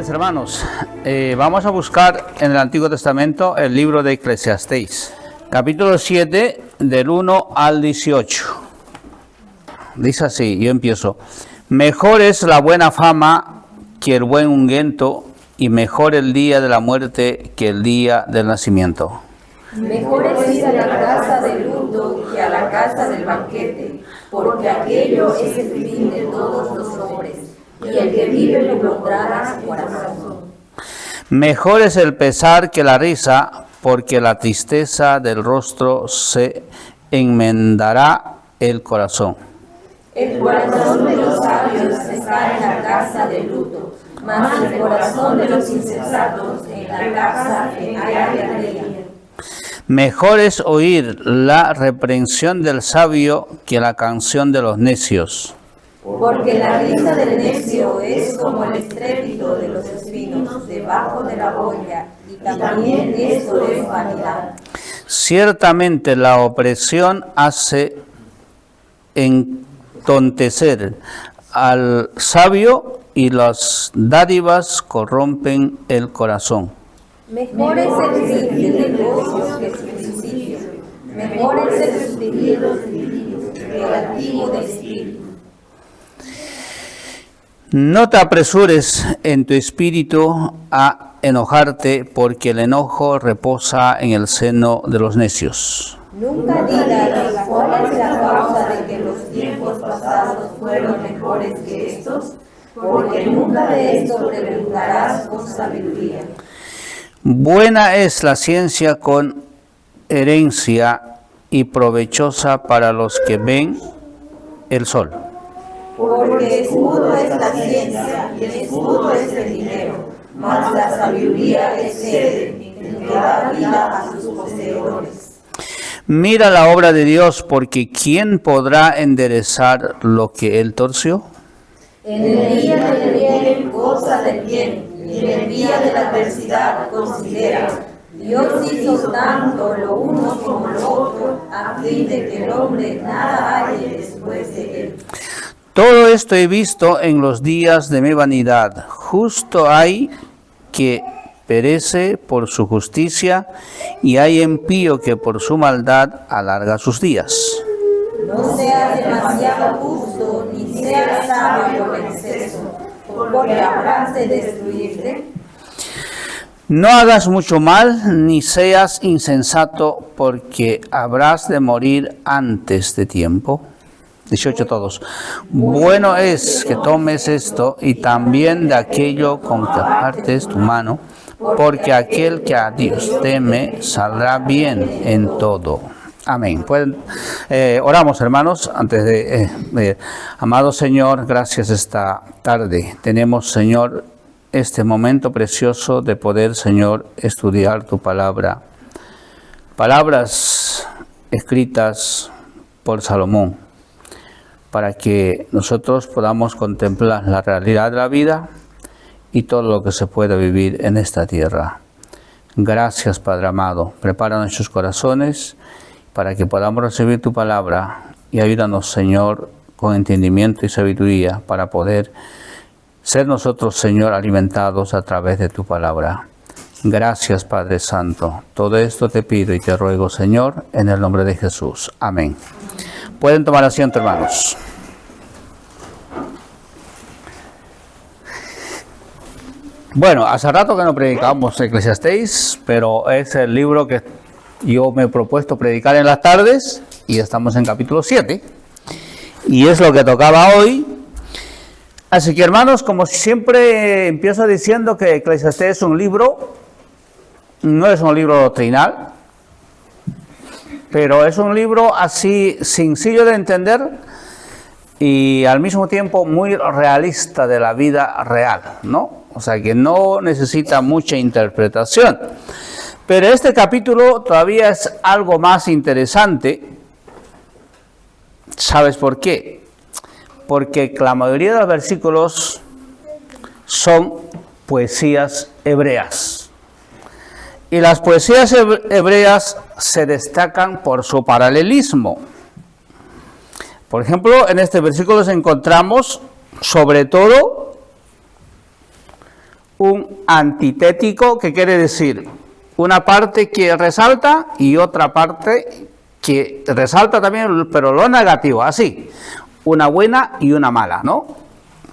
tardes, hermanos. Vamos a buscar en el Antiguo Testamento el libro de Eclesiastés, capítulo 7, del 1 al 18. Dice así, yo empiezo. Mejor es la buena fama que el buen ungüento, y mejor el día de la muerte que el día del nacimiento. Mejor es ir a la casa del luto que a la casa del banquete, porque aquello es el fin de todos los hombres, y el que vive lo pondrá su corazón. Mejor es el pesar que la risa, porque la tristeza del rostro se enmendará el corazón. El corazón de los sabios está en la casa del luto, mas el corazón de los insensatos en la casa en que hay alegría. Mejor es oír la reprensión del sabio que la canción de los necios. Porque la risa del necio es como el estrépito de los espinos debajo de la olla, y también esto es vanidad. Ciertamente la opresión hace entontecer al sabio, y las dádivas corrompen el corazón. Mejor es el fin de negocios que su principio, mejor es el suspirir los lirios que el activo de espíritu. No te apresures en tu espíritu a enojarte, porque el enojo reposa en el seno de los necios. Nunca digas cuál es la causa de que los tiempos pasados fueron mejores que estos, porque nunca de esto preguntarás con sabiduría. Buena es la ciencia con herencia, y provechosa para los que ven el sol. Porque escudo es la ciencia y escudo es el dinero, mas la sabiduría es sede que da vida a sus poseedores. Mira la obra de Dios, porque ¿quién podrá enderezar lo que él torció? En el día del bien goza del bien, y en el día de la adversidad considera. Dios hizo tanto lo uno como lo otro, a fin de que el hombre nada halle después de él. Todo esto he visto en los días de mi vanidad. Justo hay que perece por su justicia, y hay impío que por su maldad alarga sus días. No seas demasiado justo, ni seas sabio por exceso, porque habrás de destruirte. No hagas mucho mal, ni seas insensato, porque habrás de morir antes de tiempo. 18 todos. Bueno es que tomes esto, y también de aquello con que apartes tu mano, porque aquel que a Dios teme saldrá bien en todo. Amén. Oramos, hermanos, antes de amado Señor, gracias esta tarde. Tenemos, Señor, este momento precioso de poder, Señor, estudiar tu palabra. Palabras escritas por Salomón, para que nosotros podamos contemplar la realidad de la vida y todo lo que se pueda vivir en esta tierra. Gracias, Padre amado. Prepara nuestros corazones para que podamos recibir tu palabra, y ayúdanos, Señor, con entendimiento y sabiduría para poder ser nosotros, Señor, alimentados a través de tu palabra. Gracias, Padre Santo. Todo esto te pido y te ruego, Señor, en el nombre de Jesús. Amén. Pueden tomar asiento, hermanos. Bueno, hace rato que no predicamos Eclesiastés, pero es el libro que yo me he propuesto predicar en las tardes, y estamos en capítulo 7, y es lo que tocaba hoy. Así que, hermanos, como siempre empiezo diciendo que Eclesiastés es un libro, no es un libro doctrinal, pero es un libro así sencillo de entender y al mismo tiempo muy realista de la vida real, ¿no? O sea que no necesita mucha interpretación. Pero este capítulo todavía es algo más interesante. ¿Sabes por qué? Porque la mayoría de los versículos son poesías hebreas. Y las poesías hebreas se destacan por su paralelismo. Por ejemplo, en este versículo encontramos sobre todo un antitético, que quiere decir una parte que resalta y otra parte que resalta también, pero lo negativo, así, una buena y una mala, ¿no?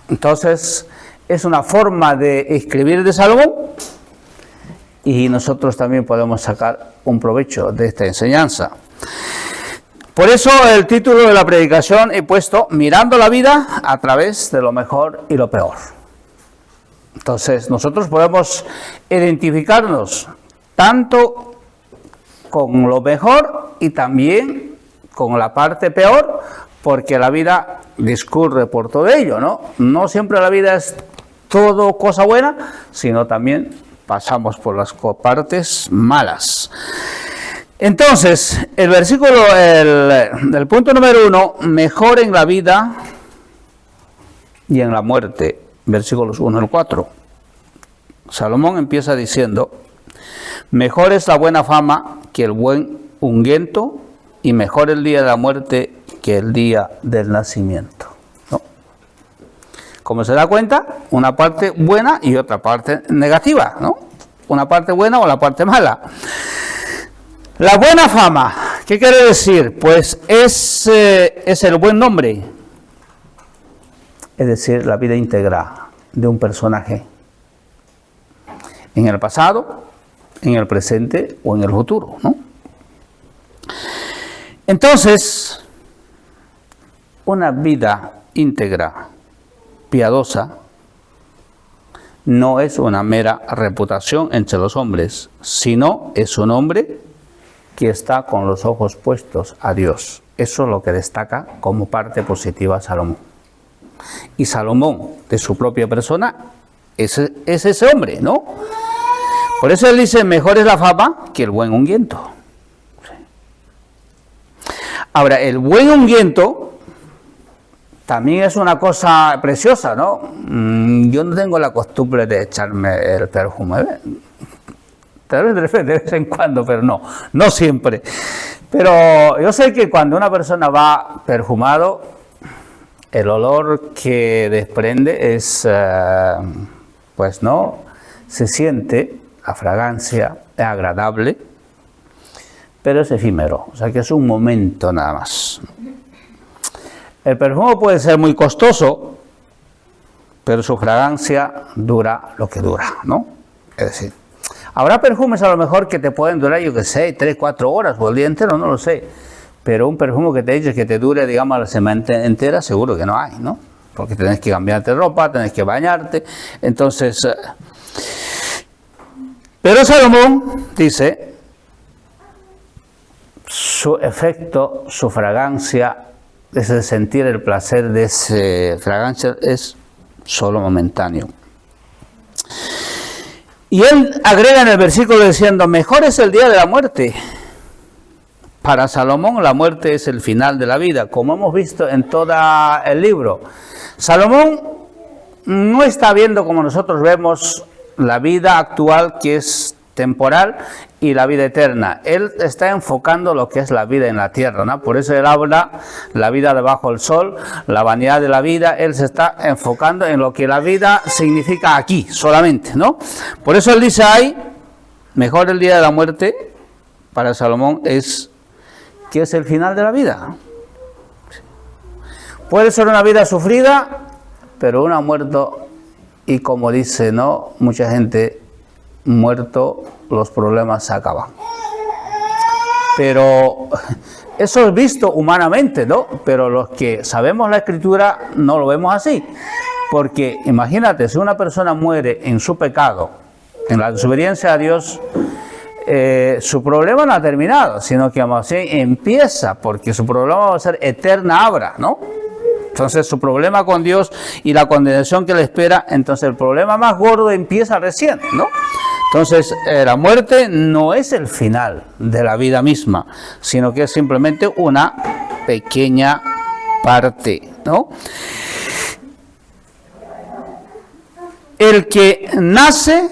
Entonces, es una forma de escribir de Salomón y nosotros también podemos sacar un provecho de esta enseñanza. Por eso el título de la predicación he puesto Mirando la vida a través de lo mejor y lo peor. Entonces, nosotros podemos identificarnos tanto con lo mejor y también con la parte peor, porque la vida discurre por todo ello, ¿no? No siempre la vida es todo cosa buena, sino también pasamos por las partes malas. Entonces, el versículo, el punto número 1, mejor en la vida y en la muerte, versículos 1 al 4. Salomón empieza diciendo, mejor es la buena fama que el buen ungüento, y mejor el día de la muerte que el día del nacimiento, ¿no? Como se da cuenta, una parte buena y otra parte negativa, ¿no? Una parte buena o la parte mala. La buena fama, ¿qué quiere decir? Pues es el buen nombre, es decir, la vida íntegra de un personaje, en el pasado, en el presente o en el futuro, ¿no? Entonces, una vida íntegra, piadosa, no es una mera reputación entre los hombres, sino es un hombre que está con los ojos puestos a Dios. Eso es lo que destaca como parte positiva a Salomón. Y Salomón, de su propia persona, es ese hombre, ¿no? Por eso él dice, mejor es la fama que el buen ungüento. Ahora, el buen ungüento también es una cosa preciosa, ¿no? Yo no tengo la costumbre de echarme el perfume, ¿eh? Tal vez de vez en cuando, pero no siempre. Pero yo sé que cuando una persona va perfumado, el olor que desprende es, pues no, se siente, la fragancia es agradable, pero es efímero, o sea que es un momento nada más. El perfume puede ser muy costoso, pero su fragancia dura lo que dura, ¿no? Es decir, habrá perfumes a lo mejor que te pueden durar, yo que sé, 3, 4 horas o el día entero, no lo sé. Pero un perfume que te dice que te dure, digamos, la semana entera, seguro que no hay, ¿no? Porque tenés que cambiarte ropa, tenés que bañarte. Entonces, pero Salomón dice, su efecto, su fragancia, ese sentir el placer de esa fragancia es solo momentáneo. Y él agrega en el versículo diciendo, mejor es el día de la muerte. Para Salomón la muerte es el final de la vida, como hemos visto en todo el libro. Salomón no está viendo como nosotros vemos la vida actual, que es temporal, y la vida eterna. Él está enfocando lo que es la vida en la tierra, ¿no? Por eso él habla la vida debajo del sol, la vanidad de la vida. Él se está enfocando en lo que la vida significa aquí solamente, ¿no? Por eso él dice ahí, mejor el día de la muerte, para Salomón es que es el final de la vida. Puede ser una vida sufrida, pero uno ha muerto, y como dice, ¿no?, mucha gente, muerto los problemas se acaban. Pero eso es visto humanamente, ¿no? Pero los que sabemos la Escritura no lo vemos así. Porque imagínate, si una persona muere en su pecado, en la desobediencia a Dios, su problema no ha terminado, sino que más bien empieza, porque su problema va a ser eterna abra, ¿no? Entonces su problema con Dios y la condenación que le espera, entonces el problema más gordo empieza recién, ¿no? Entonces la muerte no es el final de la vida misma, sino que es simplemente una pequeña parte, ¿no? El que nace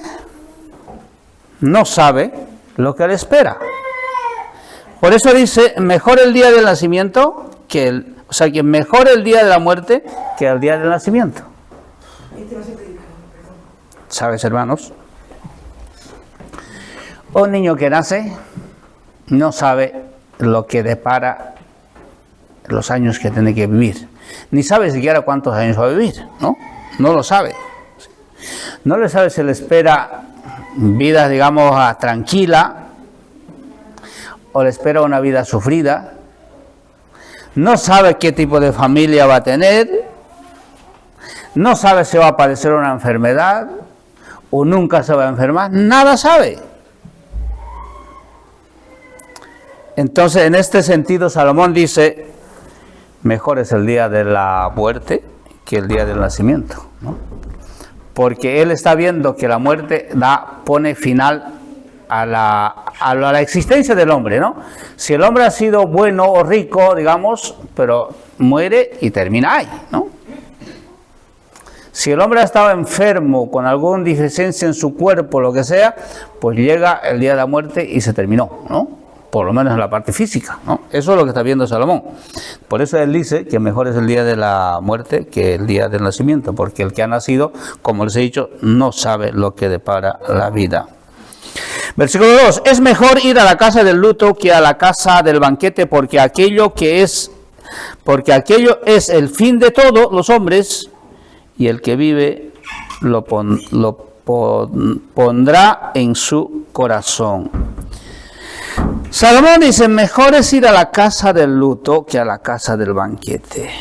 no sabe lo que le espera. Por eso dice, mejor el día del nacimiento que que mejor el día de la muerte que el día del nacimiento. ¿Sabes, hermanos? Un niño que nace no sabe lo que depara los años que tiene que vivir. Ni sabe siquiera cuántos años va a vivir, ¿no? No lo sabe. No le sabe si le espera vida, digamos, tranquila o le espera una vida sufrida. No sabe qué tipo de familia va a tener. No sabe si va a padecer una enfermedad o nunca se va a enfermar. Nada sabe. Entonces, en este sentido, Salomón dice, mejor es el día de la muerte que el día del nacimiento, ¿no? Porque él está viendo que la muerte pone final a la existencia del hombre, ¿no? Si el hombre ha sido bueno o rico, digamos, pero muere y termina ahí, ¿no? Si el hombre ha estado enfermo, con alguna deficiencia en su cuerpo, lo que sea, pues llega el día de la muerte y se terminó, ¿no? Por lo menos en la parte física, ¿no? Eso es lo que está viendo Salomón. Por eso él dice que mejor es el día de la muerte que el día del nacimiento, porque el que ha nacido, como les he dicho, no sabe lo que depara la vida. Versículo 2. Es mejor ir a la casa del luto que a la casa del banquete, porque aquello es el fin de todos los hombres, y el que vive lo pondrá en su corazón. Salomón dice, mejor es ir a la casa del luto que a la casa del banquete.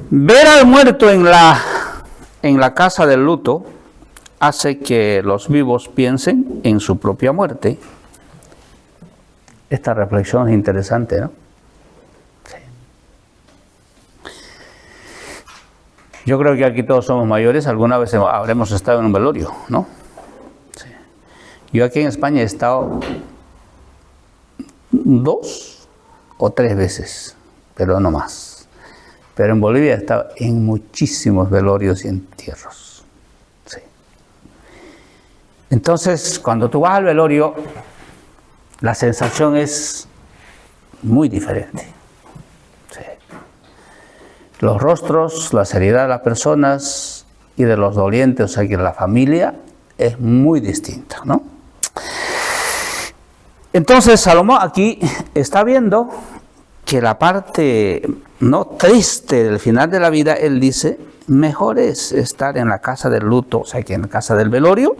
Ver al muerto en la casa del luto hace que los vivos piensen en su propia muerte. Esta reflexión es interesante, ¿no? Sí. Yo creo que aquí todos somos mayores, alguna vez habremos estado en un velorio, ¿no? Yo aquí en España he estado 2 o 3 veces, pero no más. Pero en Bolivia he estado en muchísimos velorios y entierros. Sí. Entonces, cuando tú vas al velorio, la sensación es muy diferente. Sí. Los rostros, la seriedad de las personas y de los dolientes, o sea que la familia, es muy distinta, ¿no? Entonces Salomón aquí está viendo que la parte no triste del final de la vida, él dice, mejor es estar en la casa del luto, o sea que en la casa del velorio,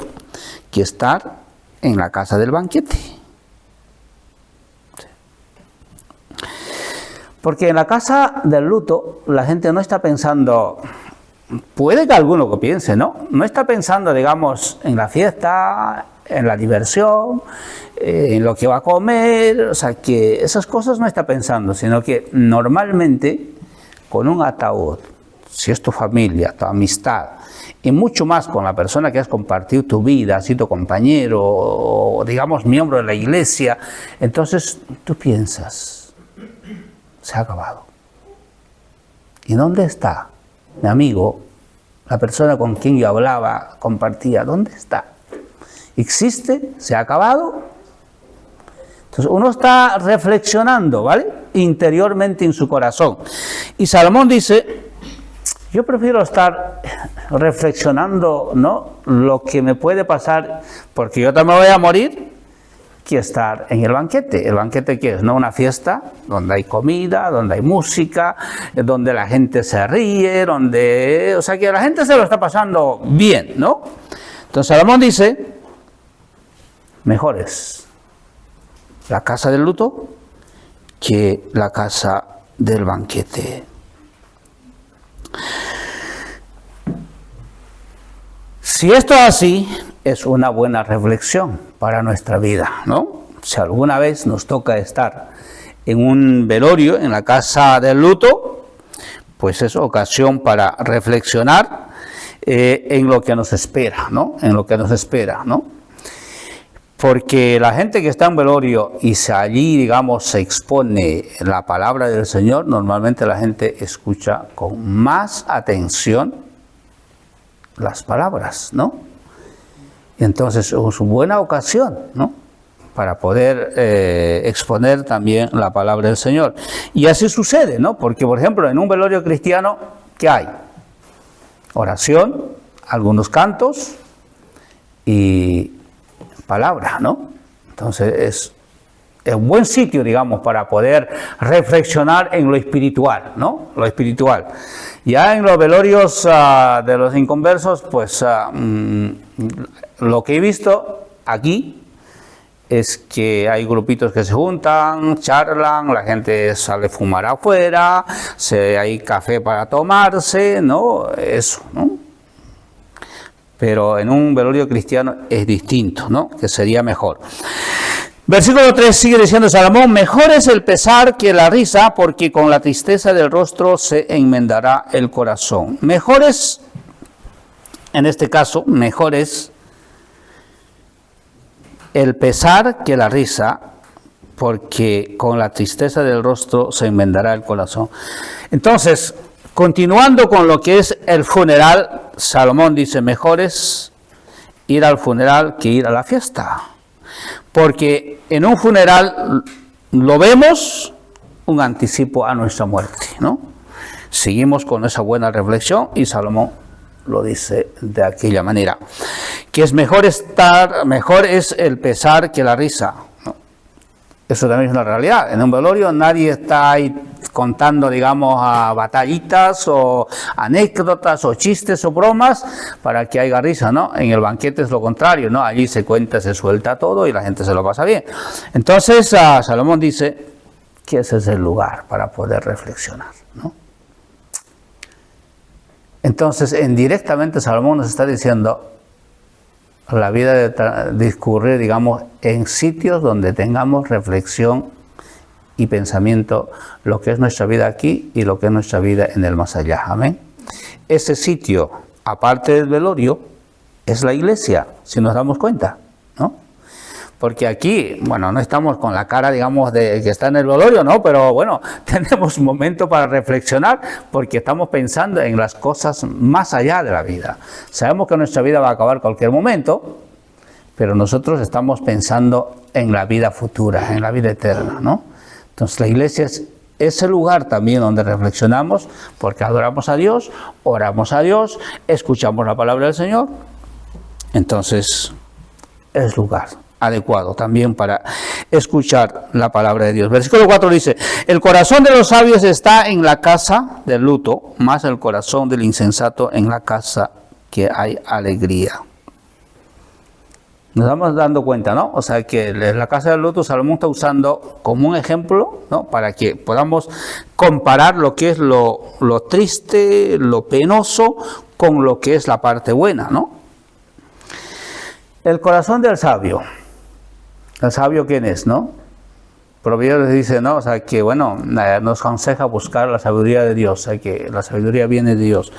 que estar en la casa del banquete. Porque en la casa del luto la gente no está pensando, puede que alguno que piense, ¿no? No está pensando, digamos, en la fiesta, en la diversión, en lo que va a comer, o sea que esas cosas no está pensando, sino que normalmente con un ataúd, si es tu familia, tu amistad, y mucho más con la persona que has compartido tu vida, has sido compañero o digamos miembro de la iglesia, entonces tú piensas, se ha acabado. ¿Y dónde está mi amigo, la persona con quien yo hablaba, compartía? ¿Dónde está? ¿Existe? ¿Se ha acabado? Entonces uno está reflexionando, ¿vale? Interiormente en su corazón. Y Salomón dice, yo prefiero estar reflexionando, ¿no? Lo que me puede pasar, porque yo también voy a morir, que estar en el banquete. ¿El banquete qué es? ¿No? Una fiesta donde hay comida, donde hay música, donde la gente se ríe, o sea que la gente se lo está pasando bien, ¿no? Entonces Salomón dice, mejor es la casa del luto que la casa del banquete. Si esto es así, es una buena reflexión para nuestra vida, ¿no? Si alguna vez nos toca estar en un velorio, en la casa del luto, pues es ocasión para reflexionar en lo que nos espera, ¿no? En lo que nos espera, ¿no? Porque la gente que está en velorio y allí, digamos, se expone la palabra del Señor, normalmente la gente escucha con más atención las palabras, ¿no? Y entonces es una buena ocasión, ¿no? Para poder exponer también la palabra del Señor. Y así sucede, ¿no? Porque, por ejemplo, en un velorio cristiano, ¿qué hay? oración, algunos cantos y palabra, ¿no? Entonces es un buen sitio, digamos, para poder reflexionar en lo espiritual, ¿no? Lo espiritual. Ya en los velorios de los inconversos, pues lo que he visto aquí es que hay grupitos que se juntan, charlan, la gente sale a fumar afuera, hay café para tomarse, ¿no? Eso, ¿no? Pero en un velorio cristiano es distinto, ¿no? Que sería mejor. Versículo 3 sigue diciendo Salomón, mejor es el pesar que la risa, porque con la tristeza del rostro se enmendará el corazón. Mejor es, en este caso, mejor es el pesar que la risa, porque con la tristeza del rostro se enmendará el corazón. Entonces, continuando con lo que es el funeral, Salomón dice, mejor es ir al funeral que ir a la fiesta. Porque en un funeral lo vemos un anticipo a nuestra muerte, ¿no? Seguimos con esa buena reflexión y Salomón lo dice de aquella manera. Que es mejor es el pesar que la risa, ¿no? Eso también es una realidad. En un velorio nadie está ahí contando, digamos, batallitas o anécdotas o chistes o bromas para que haya risa, ¿no? En el banquete es lo contrario, ¿no? Allí se cuenta, se suelta todo y la gente se lo pasa bien. Entonces, Salomón dice que ese es el lugar para poder reflexionar, ¿no? Entonces, indirectamente Salomón nos está diciendo la vida de discurrir, digamos, en sitios donde tengamos reflexión y pensamiento, lo que es nuestra vida aquí y lo que es nuestra vida en el más allá. Amén. Ese sitio, aparte del velorio, es la iglesia, si nos damos cuenta, ¿no? Porque aquí, bueno, no estamos con la cara, digamos, de que está en el velorio, ¿no? Pero bueno, tenemos un momento para reflexionar porque estamos pensando en las cosas más allá de la vida. Sabemos que nuestra vida va a acabar cualquier momento, pero nosotros estamos pensando en la vida futura, en la vida eterna, ¿no? Entonces la iglesia es ese lugar también donde reflexionamos porque adoramos a Dios, oramos a Dios, escuchamos la palabra del Señor. Entonces es lugar adecuado también para escuchar la palabra de Dios. Versículo 4 dice, el corazón de los sabios está en la casa del luto, más el corazón del insensato en la casa que hay alegría. Nos estamos dando cuenta, ¿no? O sea, que la casa del luto Salomón está usando como un ejemplo, ¿no? Para que podamos comparar lo que es lo triste, lo penoso, con lo que es la parte buena, ¿no? El corazón del sabio. ¿El sabio quién es, no? Proverbios dice, ¿no? O sea, que bueno, nos aconseja buscar la sabiduría de Dios, o sea, que la sabiduría viene de Dios.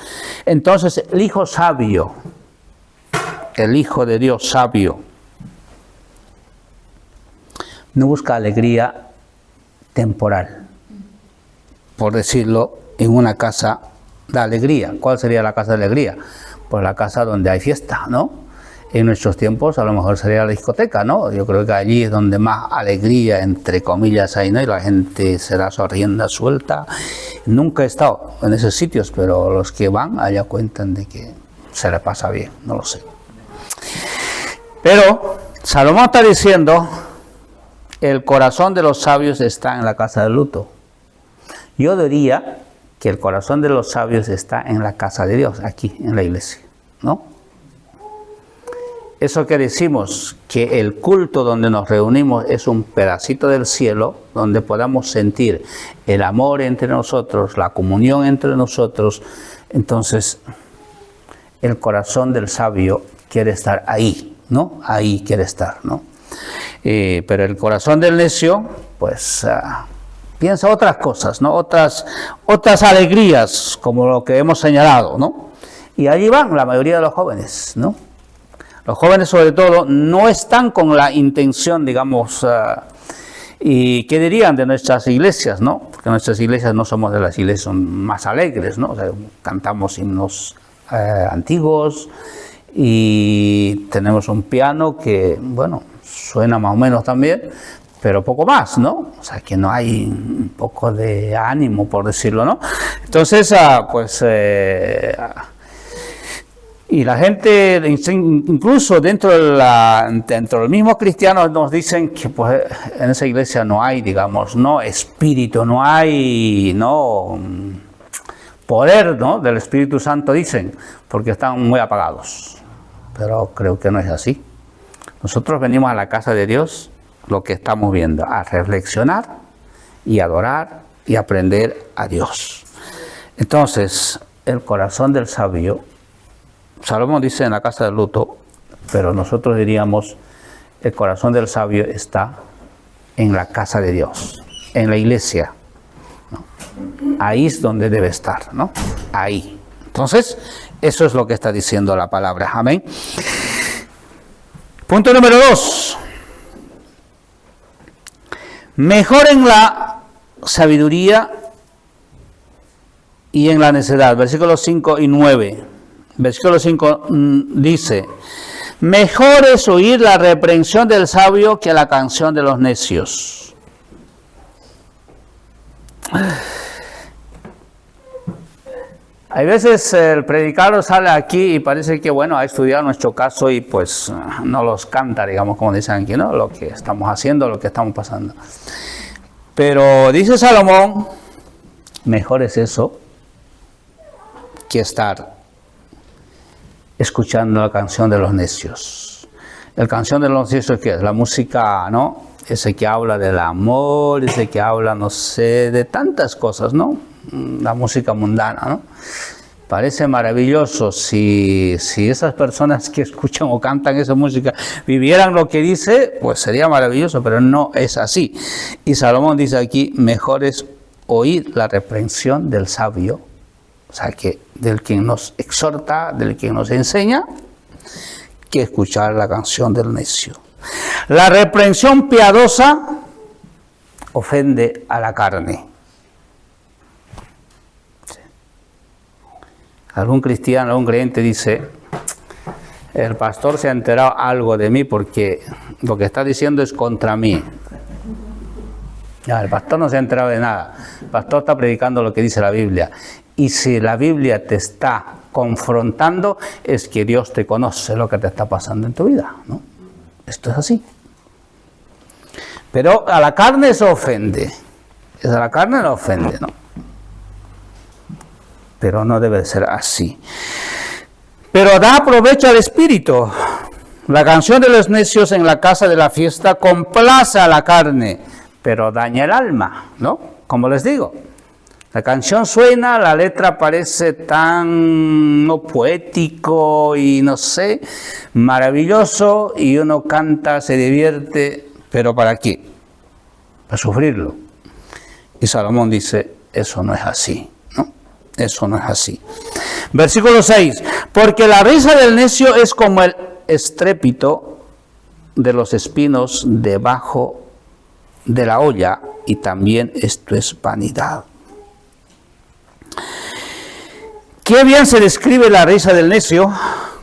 Entonces, el hijo sabio, el hijo de Dios sabio, no busca alegría temporal, por decirlo, en una casa de alegría. ¿Cuál sería la casa de alegría? Pues la casa donde hay fiesta, ¿no? En nuestros tiempos a lo mejor sería la discoteca, ¿no? Yo creo que allí es donde más alegría, entre comillas, hay, ¿no? Y la gente será su rienda suelta. Nunca he estado en esos sitios, pero los que van allá cuentan de que se le pasa bien, no lo sé. Pero Salomón está diciendo, el corazón de los sabios está en la casa del luto. Yo diría que el corazón de los sabios está en la casa de Dios, aquí, en la iglesia, ¿no? Eso que decimos, que el culto donde nos reunimos es un pedacito del cielo, donde podamos sentir el amor entre nosotros, la comunión entre nosotros. Entonces, el corazón del sabio quiere estar ahí, ¿no? Ahí quiere estar, ¿no? Pero el corazón del necio, pues, piensa otras cosas, ¿no? Otras alegrías, como lo que hemos señalado, ¿no? Y allí van la mayoría de los jóvenes, ¿no? Los jóvenes, sobre todo, no están con la intención, digamos, y ¿qué dirían de nuestras iglesias, no? Porque nuestras iglesias no somos de las iglesias más alegres, ¿no? O sea, cantamos himnos antiguos y tenemos un piano que, bueno, suena más o menos también, pero poco más, ¿no? O sea, que no hay un poco de ánimo, por decirlo, ¿no? Entonces, Y la gente, incluso dentro del mismo cristiano, nos dicen que pues, en esa iglesia no hay, digamos, no espíritu, no hay poder, ¿no?, del Espíritu Santo, dicen, porque están muy apagados. Pero creo que no es así. Nosotros venimos a la casa de Dios, lo que estamos viendo, a reflexionar y adorar y aprender a Dios. Entonces, el corazón del sabio, Salomón dice en la casa del luto, pero nosotros diríamos, el corazón del sabio está en la casa de Dios, en la iglesia, ¿no? Ahí es donde debe estar, ¿no? Ahí. Entonces, eso es lo que está diciendo la palabra. Amén. Punto número 2. Mejor en la sabiduría y en la necedad. Versículos 5 y 9. Versículo 5 dice: mejor es oír la reprensión del sabio que la canción de los necios. Hay veces el predicador sale aquí y parece que, bueno, ha estudiado nuestro caso y pues no los canta, digamos, como dicen aquí, ¿no? Lo que estamos haciendo, lo que estamos pasando. Pero dice Salomón, mejor es eso que estar escuchando la canción de los necios. La canción de los necios, ¿qué es? La música, ¿no? Ese que habla del amor, ese que habla, no sé, de tantas cosas, ¿no? La música mundana, ¿no? Parece maravilloso si esas personas que escuchan o cantan esa música vivieran lo que dice, pues sería maravilloso, pero no es así. Y Salomón dice aquí, mejor es oír la reprensión del sabio, o sea, que del quien nos exhorta, del quien nos enseña, que escuchar la canción del necio. La reprensión piadosa ofende a la carne. Algún cristiano, algún creyente dice, el pastor se ha enterado algo de mí porque lo que está diciendo es contra mí. Ya, el pastor no se ha enterado de nada. El pastor está predicando lo que dice la Biblia. Y si la Biblia te está confrontando, es que Dios te conoce lo que te está pasando en tu vida, ¿no? Esto es así. Pero a la carne eso ofende. A la carne no ofende, ¿no? Pero no debe ser así. Pero da provecho al espíritu. La canción de los necios en la casa de la fiesta complace a la carne, pero daña el alma, ¿no? Como les digo, la canción suena, la letra parece tan poético y no sé, maravilloso, y uno canta, se divierte, pero ¿para qué? Para sufrirlo. Y Salomón dice, eso no es así. Eso no es así. Versículo 6. Porque la risa del necio es como el estrépito de los espinos debajo de la olla, y también esto es vanidad. Qué bien se describe la risa del necio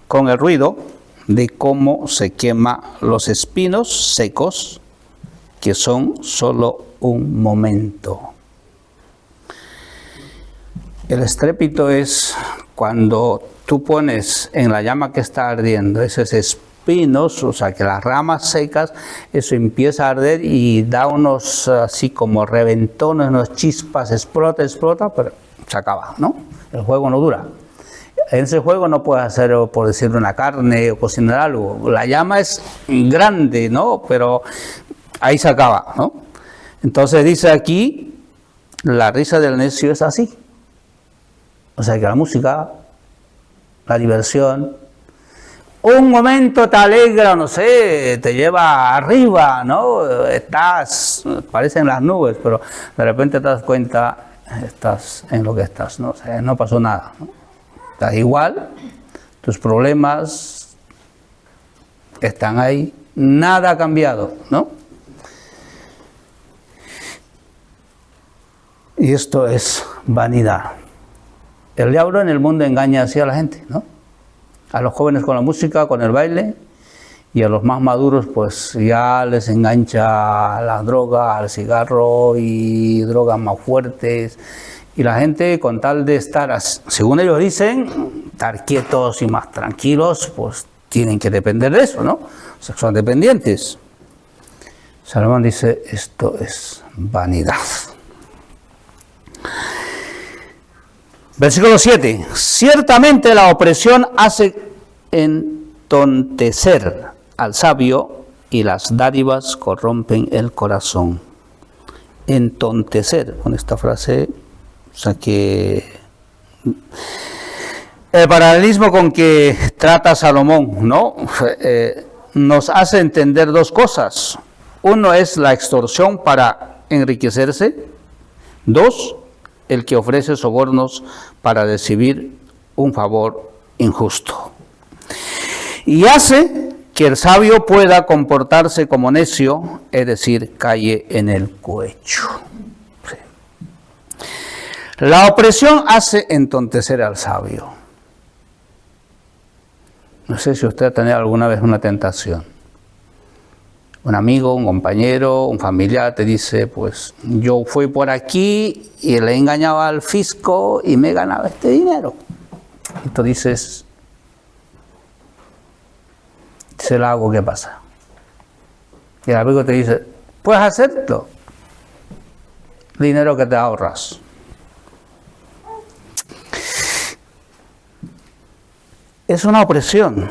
con el ruido de cómo se quema los espinos secos, que son solo un momento. El estrépito es cuando tú pones en la llama que está ardiendo esos espinos, o sea que las ramas secas, eso empieza a arder y da unos así como reventones, unos chispas, explota, pero se acaba, ¿no? El fuego no dura. En ese fuego no puedes hacer, por decirlo, una carne o cocinar algo. La llama es grande, ¿no? Pero ahí se acaba, ¿no? Entonces dice aquí, la risa del necio es así. O sea que la música, la diversión, un momento te alegra, no sé, te lleva arriba, ¿no? Parecen las nubes, pero de repente te das cuenta, estás en lo que estás, ¿no? O sea, no pasó nada, ¿no? Estás igual, tus problemas están ahí, nada ha cambiado, ¿no? Y esto es vanidad. El diablo en el mundo engaña así a la gente, ¿no? A los jóvenes con la música, con el baile, y a los más maduros pues ya les engancha la droga, al cigarro y drogas más fuertes. Y la gente, con tal de estar, según ellos dicen, estar quietos y más tranquilos, pues tienen que depender de eso, ¿no? O sea, son dependientes. Salomón dice, esto es vanidad. Versículo 7. Ciertamente la opresión hace entontecer al sabio y las dádivas corrompen el corazón. Entontecer, con esta frase, o sea que el paralelismo con que trata Salomón, ¿no? Nos hace entender dos cosas. Uno es la extorsión para enriquecerse. Dos, el que ofrece sobornos para recibir un favor injusto. Y hace que el sabio pueda comportarse como necio, es decir, cae en el cuello. Sí. La opresión hace entontecer al sabio. No sé si usted ha tenido alguna vez una tentación. Un amigo, un compañero, un familiar te dice, pues yo fui por aquí y le engañaba al fisco y me ganaba este dinero. Y tú dices, se lo hago, ¿qué pasa? Y el amigo te dice, puedes hacerlo. Dinero que te ahorras. Es una opresión.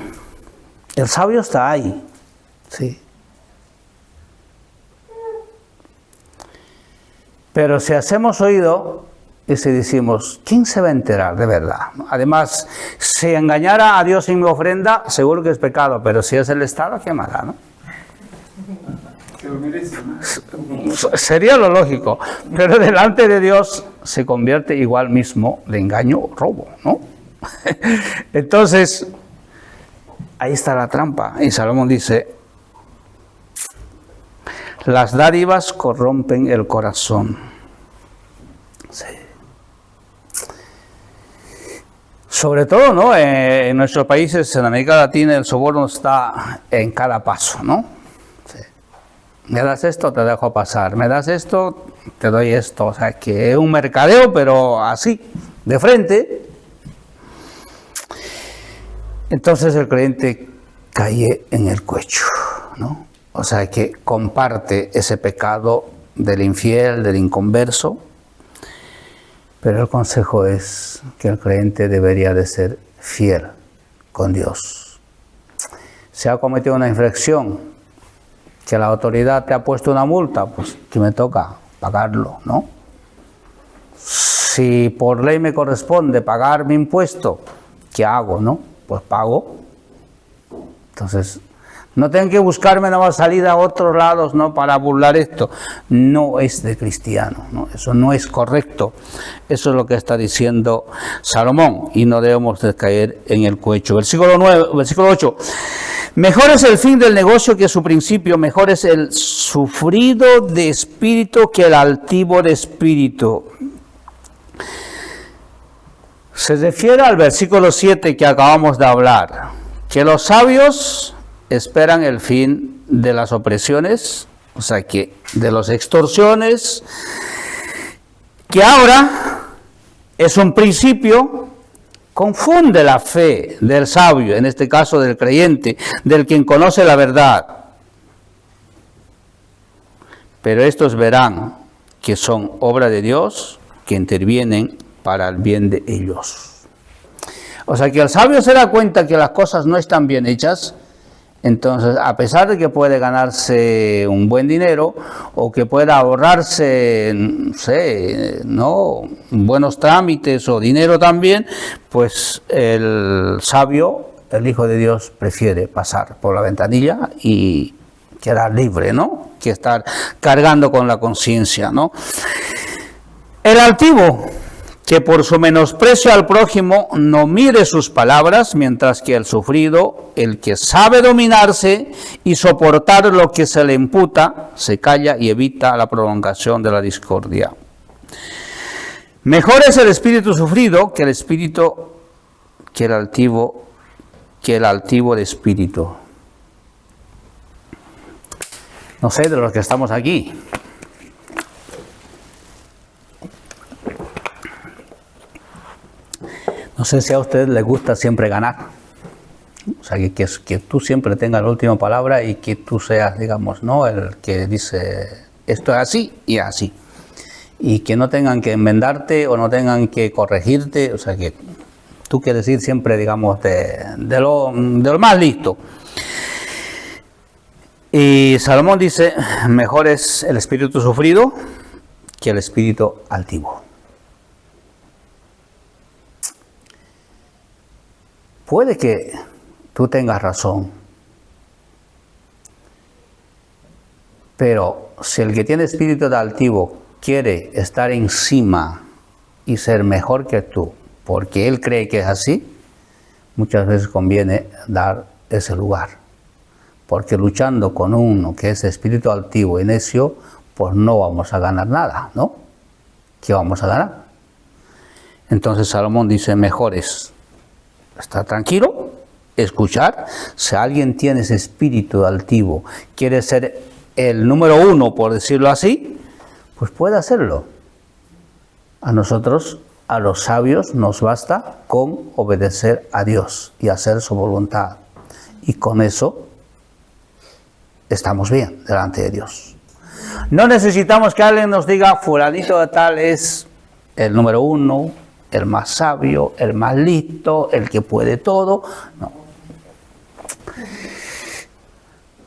El sabio está ahí. Sí. Pero si hacemos oído y si decimos, ¿quién se va a enterar de verdad? Además, si engañara a Dios en mi ofrenda, seguro que es pecado, pero si es el Estado, ¿qué más da, no? Se lo merece, ¿no? Sería lo lógico, pero delante de Dios se convierte igual mismo de engaño o robo, ¿no? Entonces, ahí está la trampa. Y Salomón dice, las dádivas corrompen el corazón. Sí. Sobre todo, ¿no? En nuestros países, en América Latina, el soborno está en cada paso, ¿no? Sí. Me das esto, te dejo pasar. Me das esto, te doy esto. O sea, que es un mercadeo, pero así, de frente. Entonces el creyente cae en el cuello, ¿no? O sea, que comparte ese pecado del infiel, del inconverso. Pero el consejo es que el creyente debería de ser fiel con Dios. Si ha cometido una infracción, que la autoridad te ha puesto una multa, pues que me toca pagarlo, ¿no? Si por ley me corresponde pagar mi impuesto, ¿qué hago, no? Pues pago. Entonces, no tengo que buscarme nueva salida a otros lados, ¿no? Para burlar esto. No es de cristiano, ¿no? Eso no es correcto. Eso es lo que está diciendo Salomón y no debemos de caer en el cuello. Versículo 8. Mejor es el fin del negocio que su principio, mejor es el sufrido de espíritu que el altivo de espíritu. Se refiere al versículo 7 que acabamos de hablar, que los sabios esperan el fin de las opresiones, o sea que de las extorsiones, que ahora es un principio, confunde la fe del sabio, en este caso del creyente, del quien conoce la verdad. Pero estos verán que son obra de Dios, que intervienen para el bien de ellos. O sea que el sabio se da cuenta que las cosas no están bien hechas. Entonces, a pesar de que puede ganarse un buen dinero o que pueda ahorrarse, no sé, ¿no? buenos trámites o dinero también, pues el sabio, el Hijo de Dios, prefiere pasar por la ventanilla y quedar libre, ¿no? Que estar cargando con la conciencia, ¿no? El altivo, que por su menosprecio al prójimo no mire sus palabras, mientras que el sufrido, el que sabe dominarse y soportar lo que se le imputa, se calla y evita la prolongación de la discordia. Mejor es el espíritu sufrido que el espíritu que el altivo de espíritu. No sé, de los que estamos aquí. No sé si a ustedes les gusta siempre ganar. O sea, que tú siempre tengas la última palabra y que tú seas, digamos, ¿no?, el que dice esto es así y es así. Y que no tengan que enmendarte o no tengan que corregirte. O sea, que tú quieres ir siempre, digamos, de lo más listo. Y Salomón dice, mejor es el espíritu sufrido que el espíritu altivo. Puede que tú tengas razón, pero si el que tiene espíritu de altivo quiere estar encima y ser mejor que tú, porque él cree que es así, muchas veces conviene dar ese lugar. Porque luchando con uno que es espíritu altivo y necio, pues no vamos a ganar nada, ¿no? ¿Qué vamos a ganar? Entonces Salomón dice, mejor es estar tranquilo, escuchar. Si alguien tiene ese espíritu altivo, quiere ser el número uno, por decirlo así, pues puede hacerlo. A nosotros, a los sabios, nos basta con obedecer a Dios y hacer su voluntad. Y con eso estamos bien delante de Dios. No necesitamos que alguien nos diga, fulanito de tal es el número uno, el más sabio, el más listo, el que puede todo. No.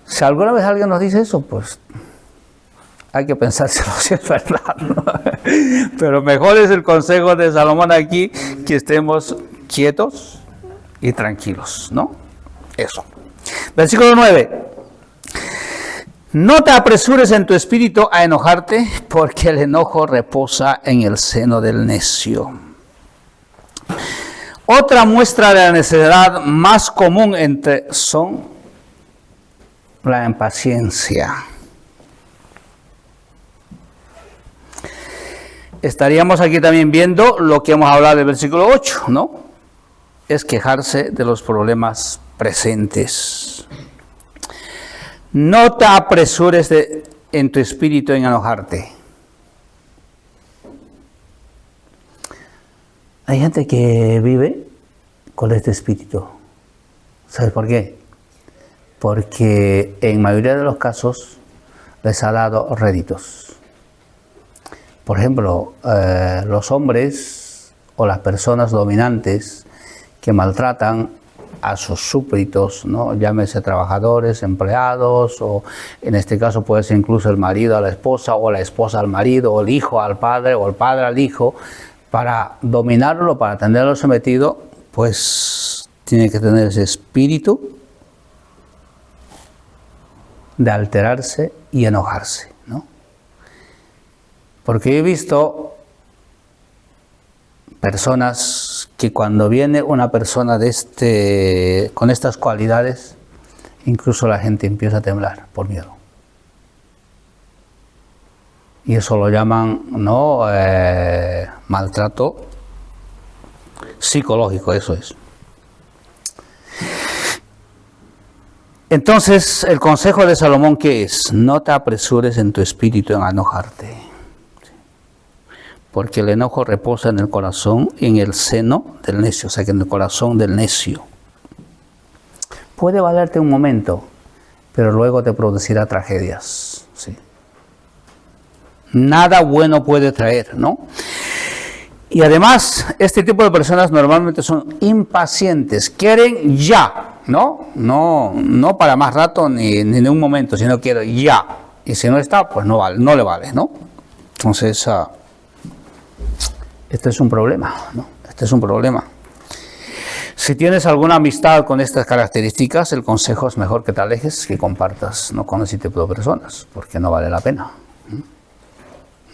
Si alguna vez alguien nos dice eso, pues hay que pensárselo si es verdad, ¿no? Pero mejor es el consejo de Salomón aquí, que estemos quietos y tranquilos, ¿no? Eso. Versículo 9. No te apresures en tu espíritu a enojarte, porque el enojo reposa en el seno del necio. Otra muestra de la necedad más común son la impaciencia. Estaríamos aquí también viendo lo que hemos hablado del versículo 8, ¿no? Es quejarse de los problemas presentes. No te apresures en tu espíritu en enojarte. Hay gente que vive con este espíritu. ¿Sabes por qué? Porque en mayoría de los casos les ha dado réditos. Por ejemplo, los hombres o las personas dominantes que maltratan a sus súbditos, ¿no? Llámese trabajadores, empleados, o en este caso puede ser incluso el marido a la esposa, o la esposa al marido, o el hijo al padre, o el padre al hijo. Para dominarlo, para tenerlo sometido, pues tiene que tener ese espíritu de alterarse y enojarse, ¿no? Porque he visto personas que cuando viene una persona con estas cualidades, incluso la gente empieza a temblar por miedo. Y eso lo llaman, ¿no?, maltrato psicológico, eso es. Entonces, el consejo de Salomón, ¿qué es? No te apresures en tu espíritu en enojarte, porque el enojo reposa en el corazón, en el seno del necio, o sea, que en el corazón del necio. Puede valerte un momento, pero luego te producirá tragedias, ¿sí? Nada bueno puede traer, ¿no? Y además, este tipo de personas normalmente son impacientes, quieren ya, ¿no? No para más rato ni en un momento, sino quiero ya. Y si no está, pues no le vale, ¿no? Entonces, este es un problema, ¿no? Este es un problema. Si tienes alguna amistad con estas características, el consejo es mejor que te alejes, que compartas, no con ese tipo de personas, porque no vale la pena.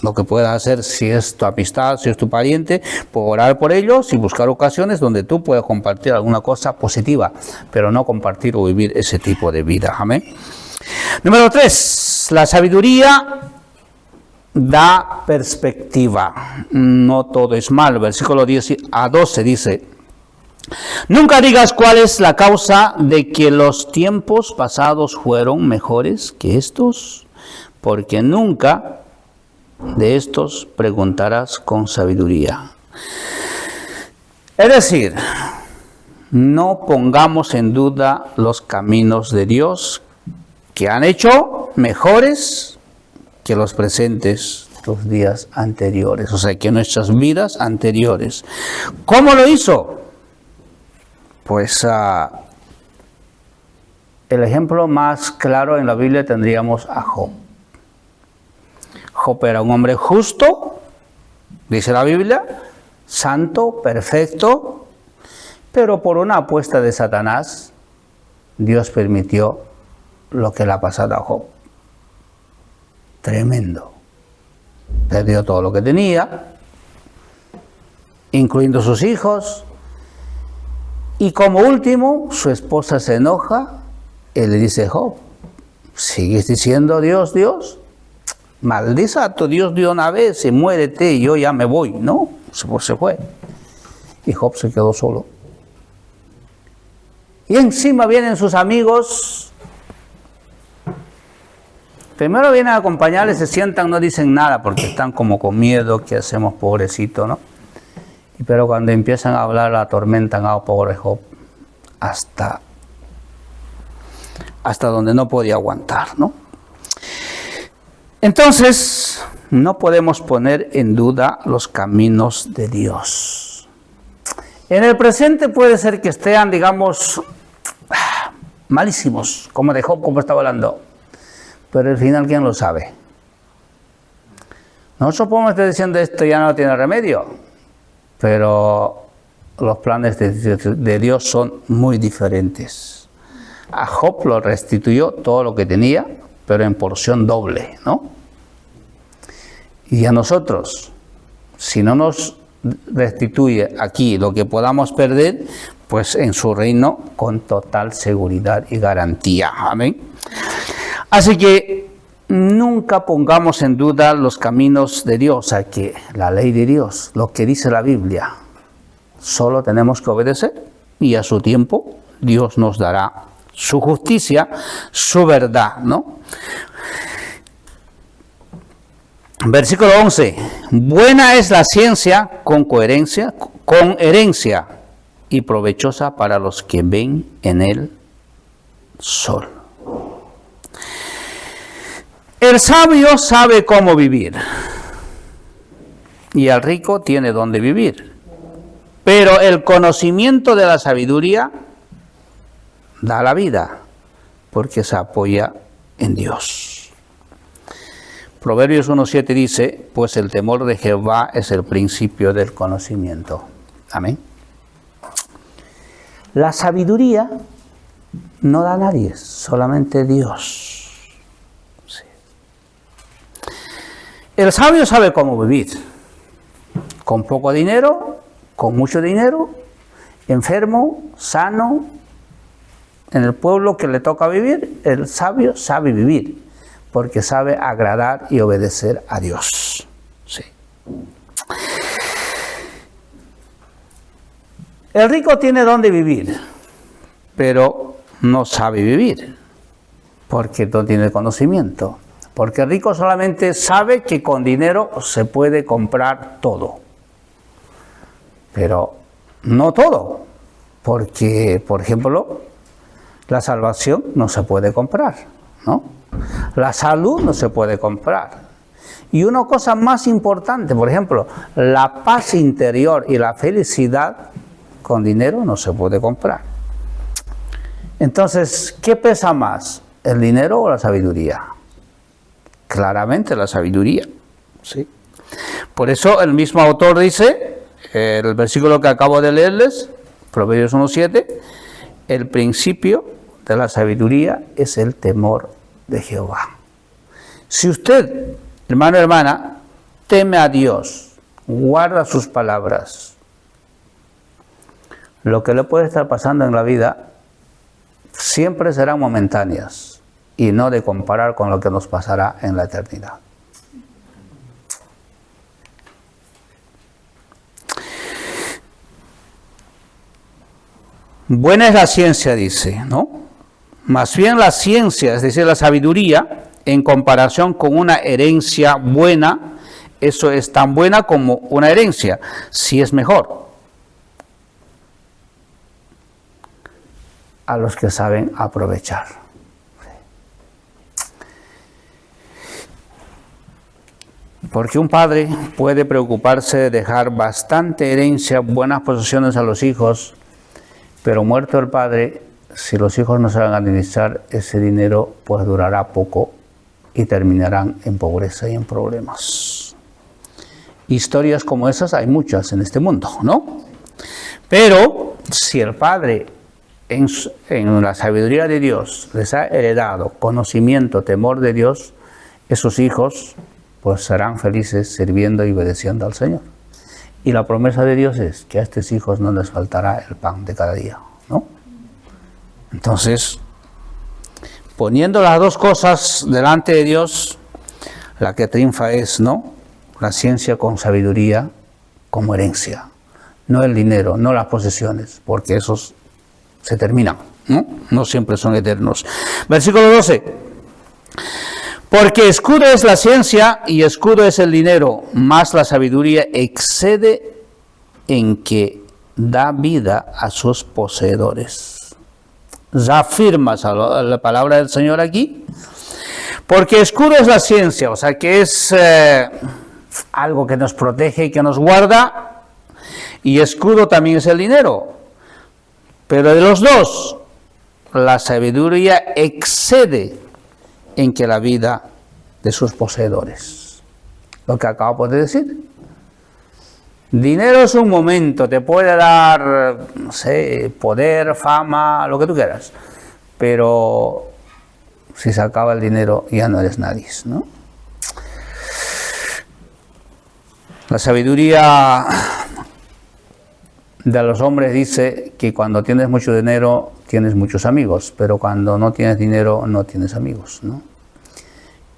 Lo que puedas hacer, si es tu amistad, si es tu pariente, pues orar por ellos y buscar ocasiones donde tú puedas compartir alguna cosa positiva, pero no compartir o vivir ese tipo de vida. Amén. Número 3, la sabiduría da perspectiva. No todo es mal. Versículo 10 a 12 dice: nunca digas cuál es la causa de que los tiempos pasados fueron mejores que estos, porque nunca de estos preguntarás con sabiduría. Es decir, no pongamos en duda los caminos de Dios que han hecho mejores que los presentes, los días anteriores, o sea, que nuestras vidas anteriores. ¿Cómo lo hizo? Pues el ejemplo más claro en la Biblia tendríamos a Job. Job era un hombre justo, dice la Biblia, santo, perfecto, pero por una apuesta de Satanás, Dios permitió lo que le ha pasado a Job. Tremendo. Perdió todo lo que tenía, incluyendo sus hijos, y como último, su esposa se enoja y le dice: Job, ¿sigues diciendo Dios, Dios? Maldice a tu Dios de una vez y muérete y yo ya me voy, ¿no? Se fue. Y Job se quedó solo. Y encima vienen sus amigos. Primero vienen a acompañarle, se sientan, no dicen nada porque están como con miedo, ¿qué hacemos, pobrecito, no? Pero cuando empiezan a hablar, la atormentan a pobre Job hasta donde no podía aguantar, ¿no? Entonces, no podemos poner en duda los caminos de Dios. En el presente puede ser que estén, digamos, malísimos, como de Job, como estaba hablando. Pero al final, ¿quién lo sabe? Nosotros podemos estar diciendo esto ya no tiene remedio, pero los planes de Dios son muy diferentes. A Job lo restituyó todo lo que tenía, pero en porción doble, ¿no? Y a nosotros, si no nos restituye aquí lo que podamos perder, pues en su reino con total seguridad y garantía. Amén. Así que nunca pongamos en duda los caminos de Dios, o sea, que la ley de Dios, lo que dice la Biblia, solo tenemos que obedecer y a su tiempo Dios nos dará su justicia, su verdad, ¿no? Versículo 11. Buena es la ciencia con herencia y provechosa para los que ven en el sol. El sabio sabe cómo vivir y el rico tiene dónde vivir, pero el conocimiento de la sabiduría da la vida porque se apoya en Dios. Proverbios 1:7 dice: pues el temor de Jehová es el principio del conocimiento. Amén. La sabiduría no da a nadie, solamente Dios. Sí. El sabio sabe cómo vivir. Con poco dinero, con mucho dinero, enfermo, sano. En el pueblo que le toca vivir, el sabio sabe vivir, porque sabe agradar y obedecer a Dios. Sí. El rico tiene dónde vivir, pero no sabe vivir, porque no tiene conocimiento. Porque el rico solamente sabe que con dinero se puede comprar todo, pero no todo, porque, por ejemplo, la salvación no se puede comprar, ¿no? La salud no se puede comprar. Y una cosa más importante, por ejemplo, la paz interior y la felicidad con dinero no se puede comprar. Entonces, ¿qué pesa más? ¿El dinero o la sabiduría? Claramente la sabiduría, ¿sí? Por eso el mismo autor dice, el versículo que acabo de leerles, Proverbios 1:7, el principio de la sabiduría es el temor de Jehová. Si usted, hermano y hermana, teme a Dios, guarda sus palabras, lo que le puede estar pasando en la vida siempre serán momentáneas y no de comparar con lo que nos pasará en la eternidad. Buena es la ciencia, dice, ¿no? Más bien la ciencia, es decir, la sabiduría, en comparación con una herencia buena, eso es tan buena como una herencia, si es mejor. a los que saben aprovechar. Porque un padre puede preocuparse de dejar bastante herencia, buenas posesiones a los hijos, pero muerto el padre, si los hijos no saben administrar ese dinero, pues durará poco y terminarán en pobreza y en problemas. Historias como esas hay muchas en este mundo, ¿no? Pero si el padre en la sabiduría de Dios les ha heredado conocimiento, temor de Dios, esos hijos pues serán felices sirviendo y obedeciendo al Señor. Y la promesa de Dios es que a estos hijos no les faltará el pan de cada día, ¿no? Entonces, poniendo las dos cosas delante de Dios, la que triunfa es, ¿no?, la ciencia con sabiduría como herencia. No el dinero, no las posesiones, porque esos se terminan, ¿no? No siempre son eternos. Versículo 12. Porque escudo es la ciencia y escudo es el dinero, mas la sabiduría excede en que da vida a sus poseedores. Ya afirmas la palabra del Señor aquí. Porque escudo es la ciencia, o sea que es algo que nos protege y que nos guarda, y escudo también es el dinero. Pero de los dos, la sabiduría excede en que la vida de sus poseedores. Lo que acabo de decir. Dinero es un momento, te puede dar, no sé, poder, fama, lo que tú quieras. Pero si se acaba el dinero, ya no eres nadie, ¿no? La sabiduría de los hombres dice que cuando tienes mucho dinero, tienes muchos amigos, pero cuando no tienes dinero, no tienes amigos, ¿no?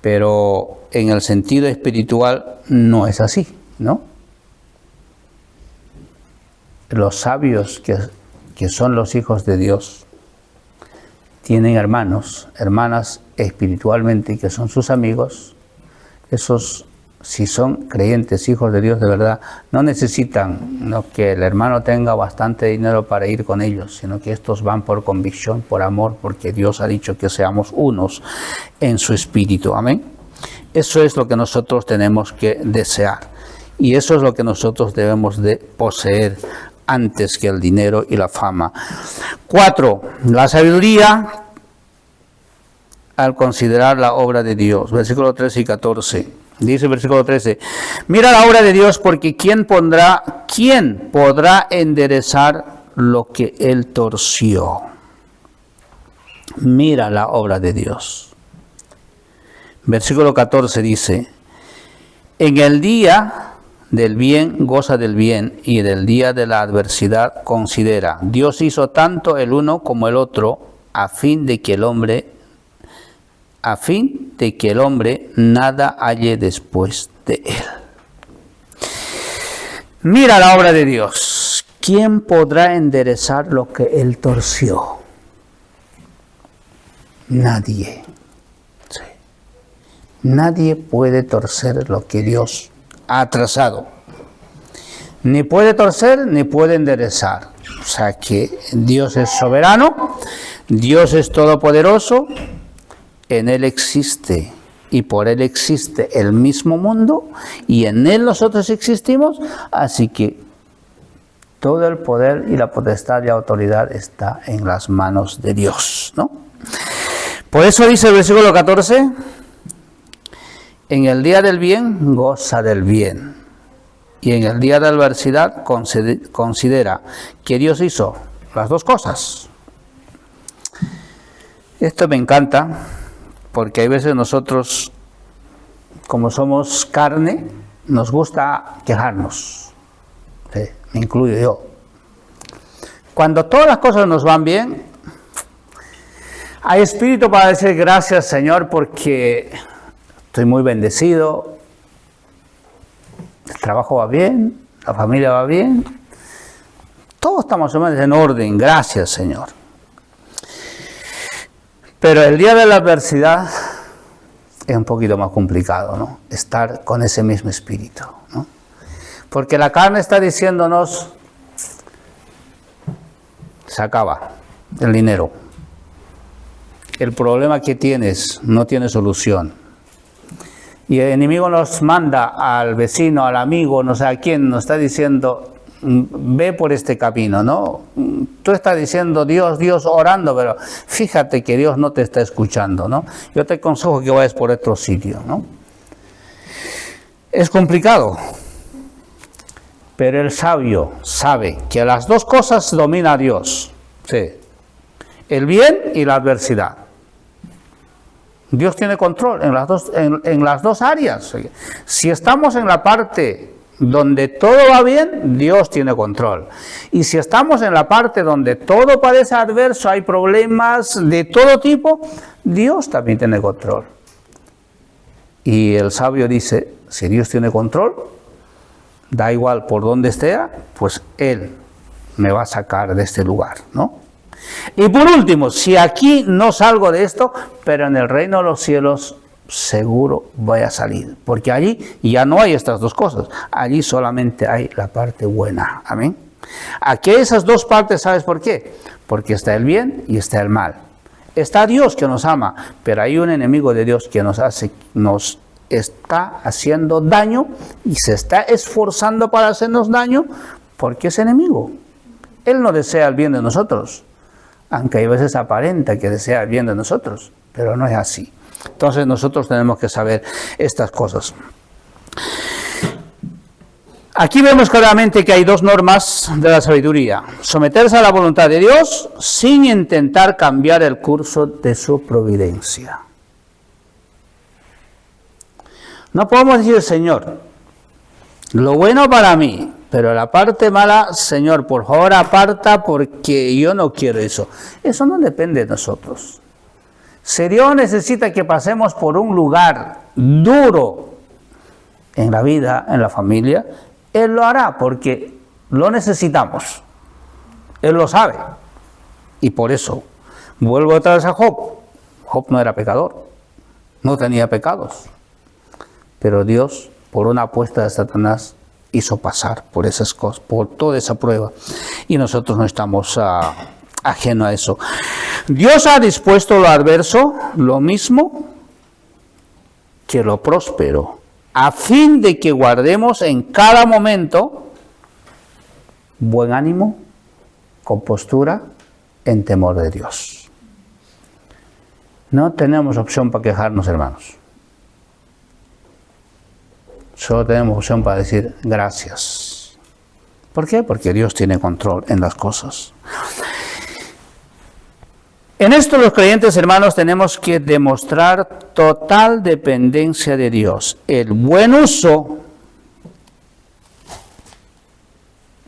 Pero en el sentido espiritual no es así, ¿no? Los sabios que son los hijos de Dios tienen hermanos, hermanas espiritualmente que son sus amigos. Esos, si son creyentes, hijos de Dios de verdad, no necesitan que el hermano tenga bastante dinero para ir con ellos, sino que estos van por convicción, por amor, porque Dios ha dicho que seamos unos en su espíritu. Amén. Eso es lo que nosotros tenemos que desear. Y eso es lo que nosotros debemos de poseer antes que el dinero y la fama. 4. La sabiduría al considerar la obra de Dios. Versículo 13 y 14. Dice el versículo 13, mira la obra de Dios, porque ¿quién podrá enderezar lo que Él torció? Mira la obra de Dios. Versículo 14 dice, en el día del bien goza del bien, y del día de la adversidad considera. Dios hizo tanto el uno como el otro, a fin de que el hombre nada halle después de él. Mira la obra de Dios. ¿Quién podrá enderezar lo que Él torció? Nadie. Sí. Nadie puede torcer lo que Dios ha trazado. Ni puede torcer, ni puede enderezar. O sea que Dios es soberano, Dios es todopoderoso, en Él existe y por Él existe el mismo mundo y en Él nosotros existimos, así que todo el poder y la potestad y autoridad está en las manos de Dios, ¿no? Por eso dice el versículo 14, en el día del bien goza del bien y en el día de adversidad considera que Dios hizo las dos cosas. Esto me encanta porque hay veces nosotros, como somos carne, nos gusta quejarnos. Sí, me incluyo yo. Cuando todas las cosas nos van bien, hay espíritu para decir gracias, Señor, porque estoy muy bendecido, el trabajo va bien, la familia va bien, todos estamos en orden, gracias, Señor. Pero el día de la adversidad es un poquito más complicado, ¿no? Estar con ese mismo espíritu, ¿no? Porque la carne está diciéndonos, se acaba, el dinero. El problema que tienes no tiene solución. Y el enemigo nos manda al vecino, al amigo, no sé a quién, nos está diciendo, ve por este camino, ¿no? Tú estás diciendo Dios, Dios, orando, pero fíjate que Dios no te está escuchando, ¿no? Yo te aconsejo que vayas por otro sitio, ¿no? Es complicado, pero el sabio sabe que las dos cosas domina a Dios, sí, el bien y la adversidad. Dios tiene control en las dos áreas. Si estamos en la parte donde todo va bien, Dios tiene control. Y si estamos en la parte donde todo parece adverso, hay problemas de todo tipo, Dios también tiene control. Y el sabio dice, si Dios tiene control, da igual por donde esté, pues Él me va a sacar de este lugar, ¿no? Y por último, si aquí no salgo de esto, pero en el reino de los cielos seguro voy a salir, porque allí ya no hay estas dos cosas, allí solamente hay la parte buena, amén. Aquí hay esas dos partes, ¿sabes por qué? Porque está el bien y está el mal. Está Dios que nos ama, pero hay un enemigo de Dios que nos está haciendo daño y se está esforzando para hacernos daño porque es enemigo. Él no desea el bien de nosotros, aunque hay veces aparenta que desea el bien de nosotros, pero no es así. Entonces nosotros tenemos que saber estas cosas. Aquí vemos claramente que hay dos normas de la sabiduría. Someterse a la voluntad de Dios sin intentar cambiar el curso de su providencia. No podemos decir, Señor, lo bueno para mí, pero la parte mala, Señor, por favor aparta porque yo no quiero eso. Eso no depende de nosotros. Si Dios necesita que pasemos por un lugar duro en la vida, en la familia, Él lo hará porque lo necesitamos. Él lo sabe. Y por eso, vuelvo otra vez a Job. Job no era pecador, no tenía pecados. Pero Dios, por una apuesta de Satanás, hizo pasar por esas cosas, por toda esa prueba. Y nosotros no estamos ajenos a eso. Dios ha dispuesto lo adverso, lo mismo que lo próspero, a fin de que guardemos en cada momento buen ánimo, compostura, en temor de Dios. No tenemos opción para quejarnos, hermanos. Solo tenemos opción para decir gracias. ¿Por qué? Porque Dios tiene control en las cosas. En esto los creyentes, hermanos, tenemos que demostrar total dependencia de Dios. El buen uso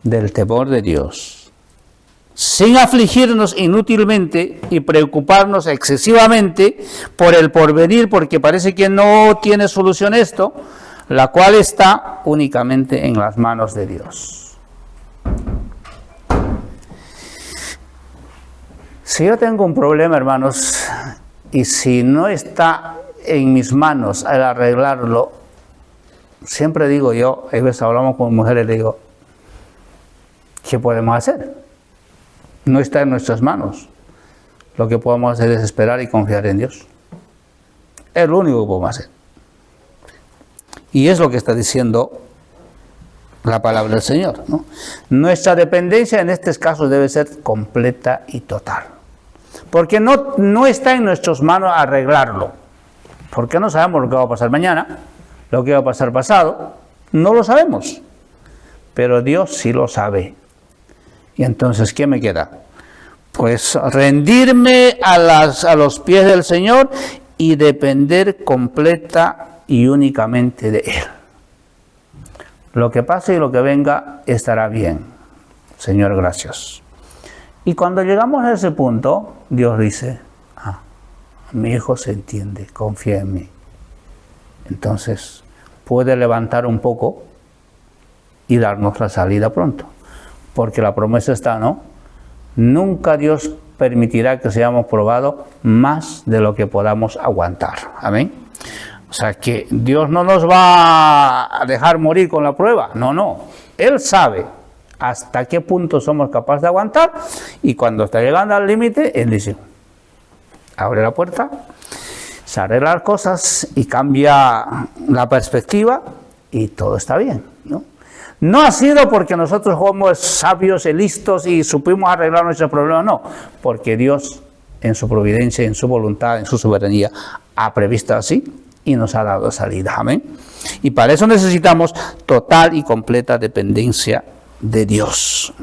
del temor de Dios, sin afligirnos inútilmente y preocuparnos excesivamente por el porvenir, porque parece que no tiene solución esto, la cual está únicamente en las manos de Dios. Si yo tengo un problema, hermanos, y si no está en mis manos el arreglarlo, siempre digo yo, a veces hablamos con mujeres, le digo, ¿qué podemos hacer? No está en nuestras manos. Lo que podemos hacer es esperar y confiar en Dios. Es lo único que podemos hacer. Y es lo que está diciendo la palabra del Señor, ¿no? Nuestra dependencia en estos casos debe ser completa y total. Porque no está en nuestras manos arreglarlo. Porque no sabemos lo que va a pasar mañana, lo que va a pasar pasado. No lo sabemos. Pero Dios sí lo sabe. Y entonces, ¿qué me queda? Pues rendirme a los pies del Señor y depender completa y únicamente de Él. Lo que pase y lo que venga estará bien. Señor, gracias. Y cuando llegamos a ese punto, Dios dice, mi hijo se entiende, confía en mí. Entonces, puede levantar un poco y darnos la salida pronto. Porque la promesa está, ¿no? Nunca Dios permitirá que seamos probados más de lo que podamos aguantar. Amén. O sea, que Dios no nos va a dejar morir con la prueba. No. Él sabe hasta qué punto somos capaces de aguantar, y cuando está llegando al límite, Él dice, abre la puerta, se arreglan las cosas y cambia la perspectiva y todo está bien, ¿no? No ha sido porque nosotros somos sabios y listos y supimos arreglar nuestros problemas, no, porque Dios en su providencia, en su voluntad, en su soberanía, ha previsto así y nos ha dado salida, amén. Y para eso necesitamos total y completa dependencia de Dios.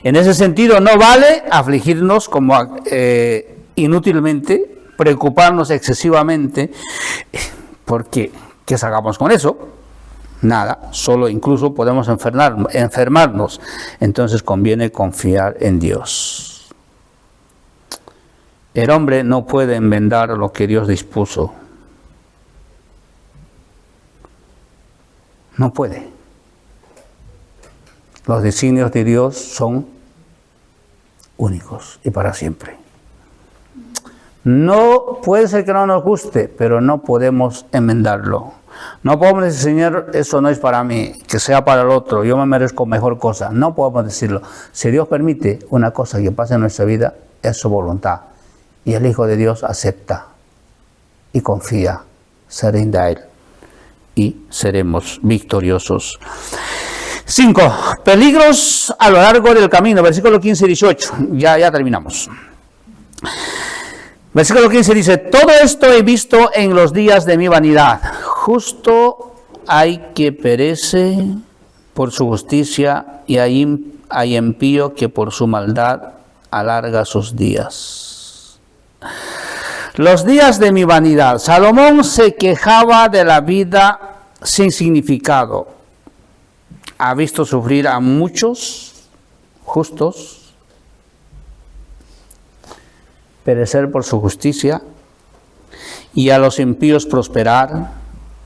En ese sentido, no vale afligirnos como inútilmente, preocuparnos excesivamente, porque ¿qué sacamos con eso? Nada, solo incluso podemos enfermarnos. Entonces conviene confiar en Dios. El hombre no puede enmendar lo que Dios dispuso. No puede. Los designios de Dios son únicos y para siempre. No puede ser que no nos guste, pero no podemos enmendarlo. No podemos decir, Señor, eso no es para mí, que sea para el otro, yo me merezco mejor cosa. No podemos decirlo. Si Dios permite una cosa que pase en nuestra vida, es su voluntad. Y el Hijo de Dios acepta y confía, se rinde a Él y seremos victoriosos. 5. Peligros a lo largo del camino, versículo 15 y 18. Ya terminamos. Versículo 15 dice, todo esto he visto en los días de mi vanidad. Justo hay que perece por su justicia y hay impío que por su maldad alarga sus días. Los días de mi vanidad. Salomón se quejaba de la vida sin significado. Ha visto sufrir a muchos justos, perecer por su justicia, y a los impíos prosperar,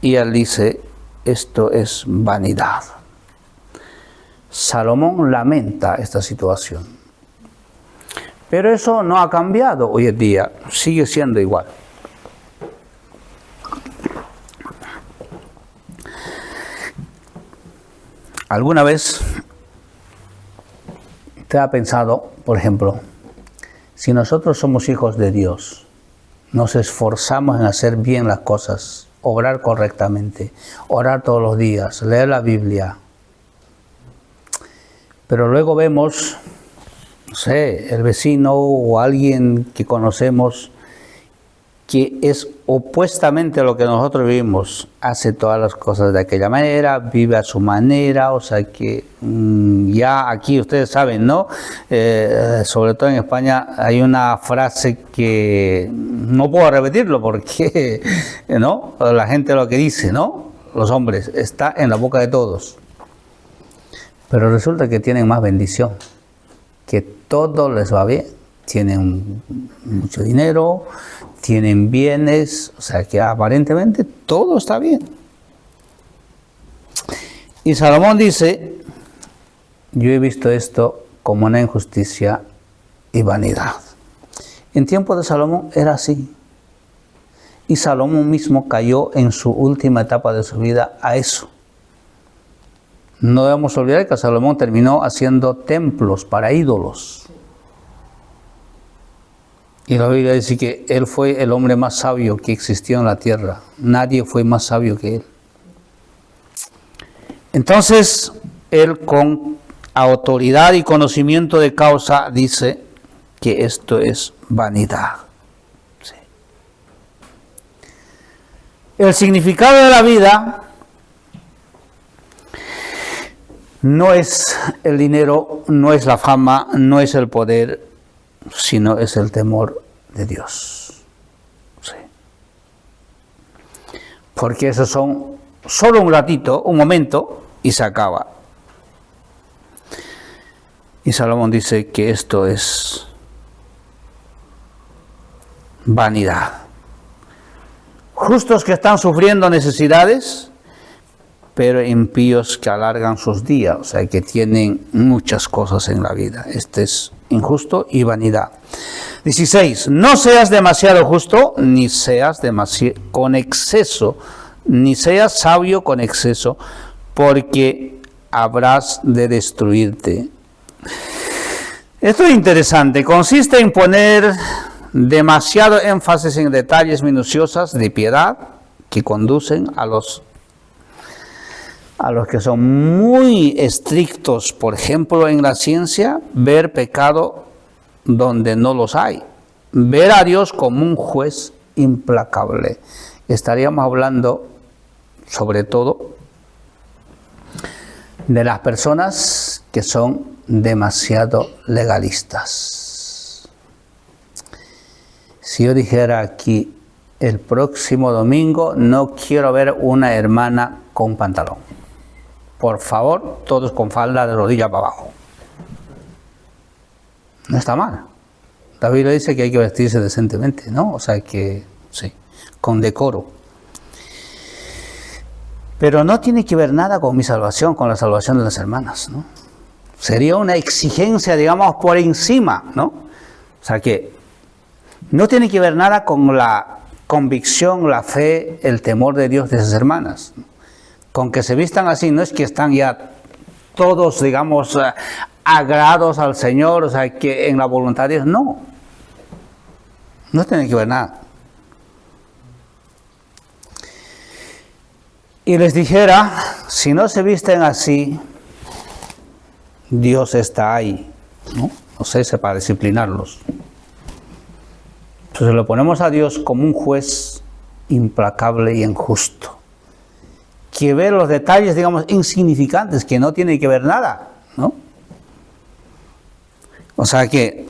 y él dice, esto es vanidad. Salomón lamenta esta situación. Pero eso no ha cambiado hoy en día, sigue siendo igual. ¿Alguna vez te ha pensado, por ejemplo, si nosotros somos hijos de Dios, nos esforzamos en hacer bien las cosas, obrar correctamente, orar todos los días, leer la Biblia, pero luego vemos, no sé, el vecino o alguien que conocemos que es opuestamente a lo que nosotros vivimos, hace todas las cosas de aquella manera, vive a su manera, o sea que ya aquí ustedes saben, ¿no? Sobre todo en España hay una frase que no puedo repetirlo porque, ¿no? La gente lo que dice, ¿no? Los hombres, está en la boca de todos. Pero resulta que tienen más bendición, que todo les va bien, tienen mucho dinero, tienen bienes, o sea que aparentemente todo está bien. Y Salomón dice, yo he visto esto como una injusticia y vanidad. En tiempo de Salomón era así. Y Salomón mismo cayó en su última etapa de su vida a eso. No debemos olvidar que Salomón terminó haciendo templos para ídolos. Y la Biblia dice que él fue el hombre más sabio que existió en la tierra. Nadie fue más sabio que él. Entonces, él con autoridad y conocimiento de causa dice que esto es vanidad. Sí. El significado de la vida no es el dinero, no es la fama, no es el poder, sino es el temor de Dios. Sí. Porque esos son solo un ratito, un momento, y se acaba. Y Salomón dice que esto es vanidad. Justos que están sufriendo necesidades, pero impíos que alargan sus días, o sea, que tienen muchas cosas en la vida. Este es injusto y vanidad. 16. No seas demasiado justo, ni seas con exceso, ni seas sabio con exceso, porque habrás de destruirte. Esto es interesante. Consiste en poner demasiado énfasis en detalles minuciosos de piedad que conducen a los que son muy estrictos, por ejemplo, en la ciencia, ver pecado donde no los hay. Ver a Dios como un juez implacable. Estaríamos hablando, sobre todo, de las personas que son demasiado legalistas. Si yo dijera aquí, el próximo domingo no quiero ver una hermana con pantalón. Por favor, todos con falda de rodilla para abajo. No está mal. La Biblia dice que hay que vestirse decentemente, ¿no? O sea que, sí, con decoro. Pero no tiene que ver nada con mi salvación, con la salvación de las hermanas, ¿no? Sería una exigencia, digamos, por encima, ¿no? O sea que no tiene que ver nada con la convicción, la fe, el temor de Dios de esas hermanas, ¿no? Con que se vistan así, no es que están ya todos, digamos, agrados al Señor, o sea, que en la voluntad de Dios, no. No tiene que ver nada. Y les dijera, si no se visten así, Dios está ahí, ¿no? No sé, para disciplinarlos. Entonces lo ponemos a Dios como un juez implacable y injusto, que ve los detalles, digamos, insignificantes, que no tiene que ver nada, ¿no? O sea que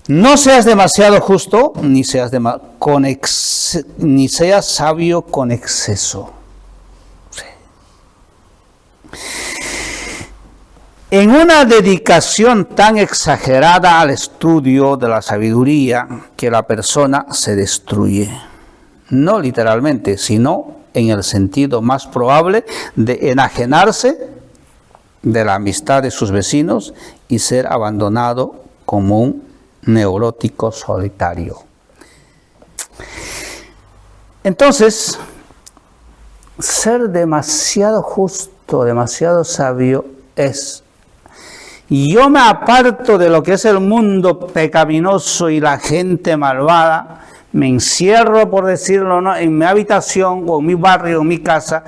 no seas demasiado justo, ni seas sabio con exceso. Sí. En una dedicación tan exagerada al estudio de la sabiduría que la persona se destruye. No literalmente, sino en el sentido más probable de enajenarse de la amistad de sus vecinos y ser abandonado como un neurótico solitario. Entonces, ser demasiado justo, demasiado sabio es: yo me aparto de lo que es el mundo pecaminoso y la gente malvada, me encierro, por decirlo, ¿no?, en mi habitación o en mi barrio, en mi casa,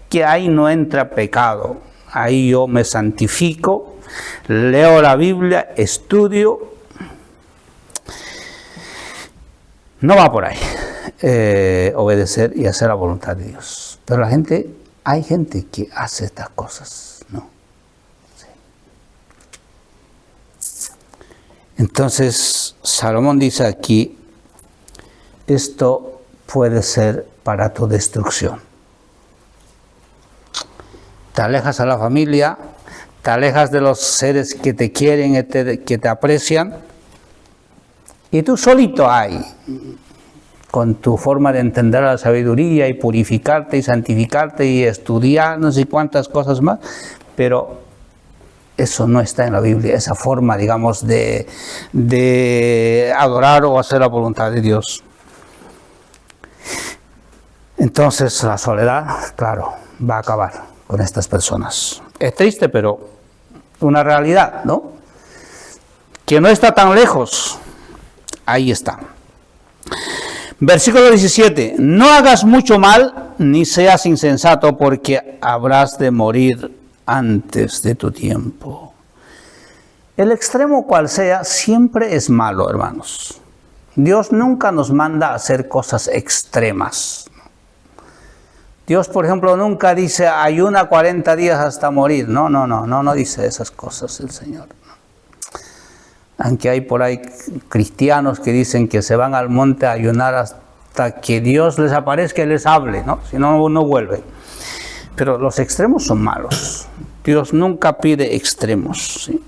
que ahí no entra pecado. Ahí yo me santifico, leo la Biblia, estudio. No va por ahí, obedecer y hacer la voluntad de Dios. Pero hay gente que hace estas cosas, ¿no? Sí. Entonces, Salomón dice aquí, esto puede ser para tu destrucción. Te alejas a la familia, te alejas de los seres que te quieren, que te aprecian, y tú solito ahí, con tu forma de entender la sabiduría y purificarte y santificarte y estudiar no sé cuántas cosas más, pero eso no está en la Biblia, esa forma, digamos, de adorar o hacer la voluntad de Dios. Entonces la soledad, claro, va a acabar con estas personas. Es triste, pero una realidad, ¿no? Que no está tan lejos. Ahí está. Versículo 17. No hagas mucho mal, ni seas insensato, porque habrás de morir antes de tu tiempo. El extremo cual sea, siempre es malo, hermanos. Dios nunca nos manda a hacer cosas extremas. Dios, por ejemplo, nunca dice ayuna 40 días hasta morir. No dice esas cosas el Señor. Aunque hay por ahí cristianos que dicen que se van al monte a ayunar hasta que Dios les aparezca y les hable, ¿no? Si no, no vuelven. Pero los extremos son malos. Dios nunca pide extremos, ¿sí?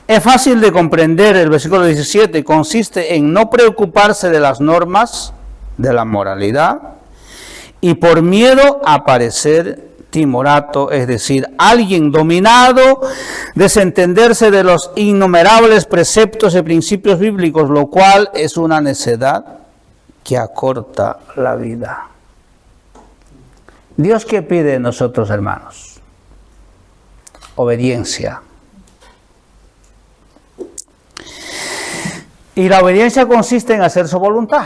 Es fácil de comprender el versículo 17. Consiste en no preocuparse de las normas de la moralidad y por miedo a parecer timorato, es decir, alguien dominado, desentenderse de los innumerables preceptos y principios bíblicos, lo cual es una necedad que acorta la vida. ¿Dios qué pide de nosotros, hermanos? obediencia. Y la obediencia consiste en hacer su voluntad.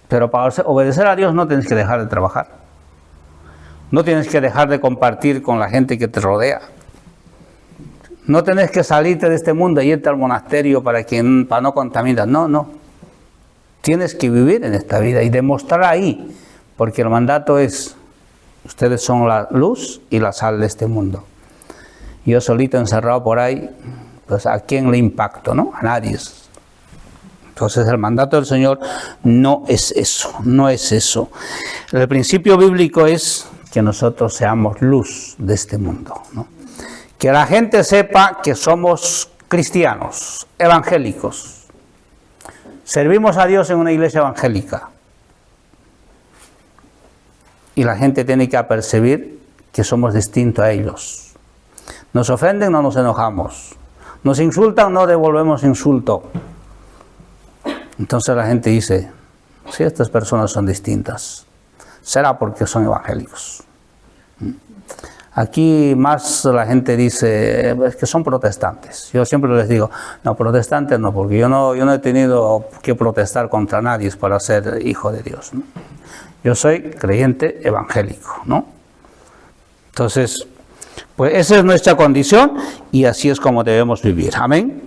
Pero para obedecer a Dios no tienes que dejar de trabajar. No tienes que dejar de compartir con la gente que te rodea. No tienes que salirte de este mundo y irte al monasterio para no contaminar. No. Tienes que vivir en esta vida y demostrar ahí. Porque el mandato es, ustedes son la luz y la sal de este mundo. Yo solito encerrado por ahí, pues ¿a quién le impacto? ¿No? A nadie. Entonces el mandato del Señor no es eso. El principio bíblico es que nosotros seamos luz de este mundo, ¿no? Que la gente sepa que somos cristianos, evangélicos. Servimos a Dios en una iglesia evangélica. Y la gente tiene que apercibir que somos distintos a ellos. Nos ofenden, no nos enojamos. Nos insultan, no devolvemos insulto. Entonces la gente dice, si estas personas son distintas, será porque son evangélicos. Aquí más la gente dice es que son protestantes. Yo siempre les digo, no, protestantes no, porque yo no he tenido que protestar contra nadie para ser hijo de Dios, ¿no? Yo soy creyente evangélico, ¿no? Entonces, pues esa es nuestra condición y así es como debemos vivir. Amén.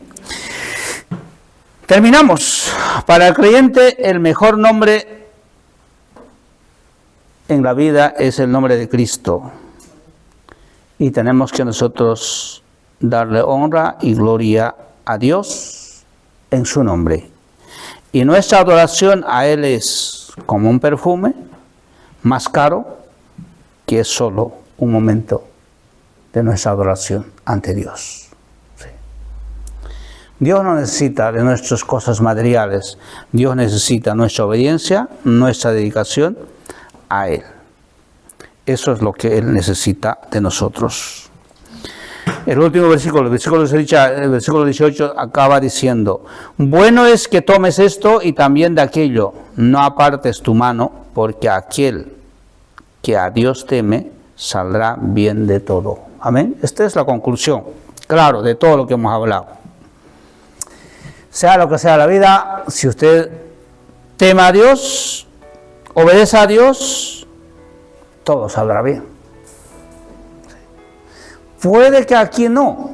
Terminamos. Para el creyente el mejor nombre en la vida es el nombre de Cristo. Y tenemos que nosotros darle honra y gloria a Dios en su nombre. Y nuestra adoración a Él es como un perfume más caro, que es solo un momento de nuestra adoración ante Dios. Sí. Dios no necesita de nuestras cosas materiales. Dios necesita nuestra obediencia, nuestra dedicación a Él. Eso es lo que Él necesita de nosotros. El último versículo, el versículo 18, acaba diciendo, bueno es que tomes esto y también de aquello, no apartes tu mano, porque aquel que a Dios teme, saldrá bien de todo. Amén. Esta es la conclusión, claro, de todo lo que hemos hablado. Sea lo que sea la vida, si usted teme a Dios, obedece a Dios, todo saldrá bien. Puede que aquí no,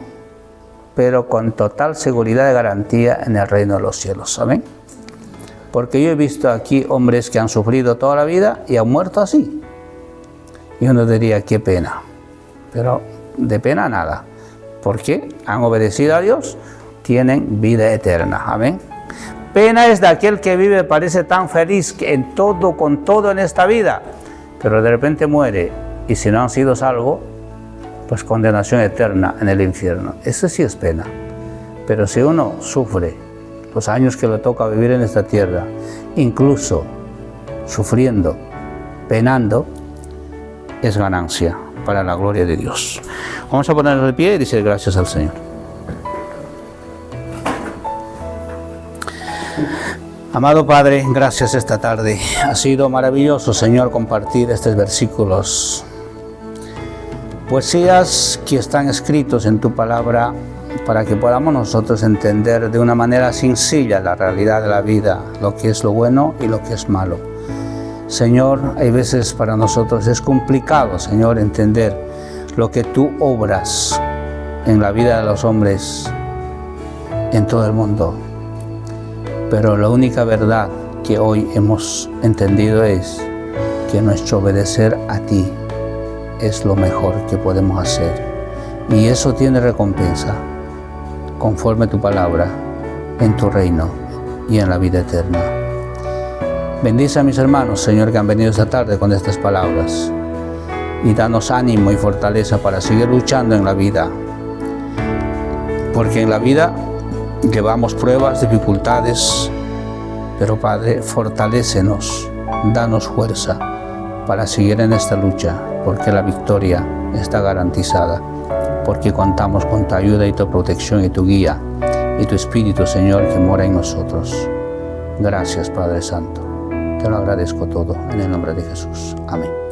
pero con total seguridad y garantía en el reino de los cielos. Amén. Porque yo he visto aquí hombres que han sufrido toda la vida y han muerto así. Y uno diría, qué pena. Pero de pena nada. Porque han obedecido a Dios, tienen vida eterna. Amén. Pena es de aquel que vive, parece tan feliz en todo, con todo en esta vida, pero de repente muere. Y si no han sido salvos, pues condenación eterna en el infierno. Eso sí es pena. Pero si uno sufre los años que le toca vivir en esta tierra, incluso sufriendo, penando, es ganancia para la gloria de Dios. Vamos a ponernos de pie y decir gracias al Señor. Amado Padre, gracias esta tarde. Ha sido maravilloso, Señor, compartir estos versículos. Poesías que están escritos en tu palabra para que podamos nosotros entender de una manera sencilla la realidad de la vida, lo que es lo bueno y lo que es malo. Señor, hay veces para nosotros es complicado, Señor, entender lo que tú obras en la vida de los hombres en todo el mundo. Pero la única verdad que hoy hemos entendido es que nuestro obedecer a ti es lo mejor que podemos hacer. Y eso tiene recompensa, conforme tu palabra, en tu reino y en la vida eterna. Bendice a mis hermanos, Señor, que han venido esta tarde con estas palabras. Y danos ánimo y fortaleza para seguir luchando en la vida. Porque en la vida llevamos pruebas, dificultades, pero Padre, fortalécenos, danos fuerza para seguir en esta lucha, porque la victoria está garantizada, porque contamos con tu ayuda y tu protección y tu guía, y tu Espíritu, Señor, que mora en nosotros. Gracias, Padre Santo. Te lo agradezco todo, en el nombre de Jesús. Amén.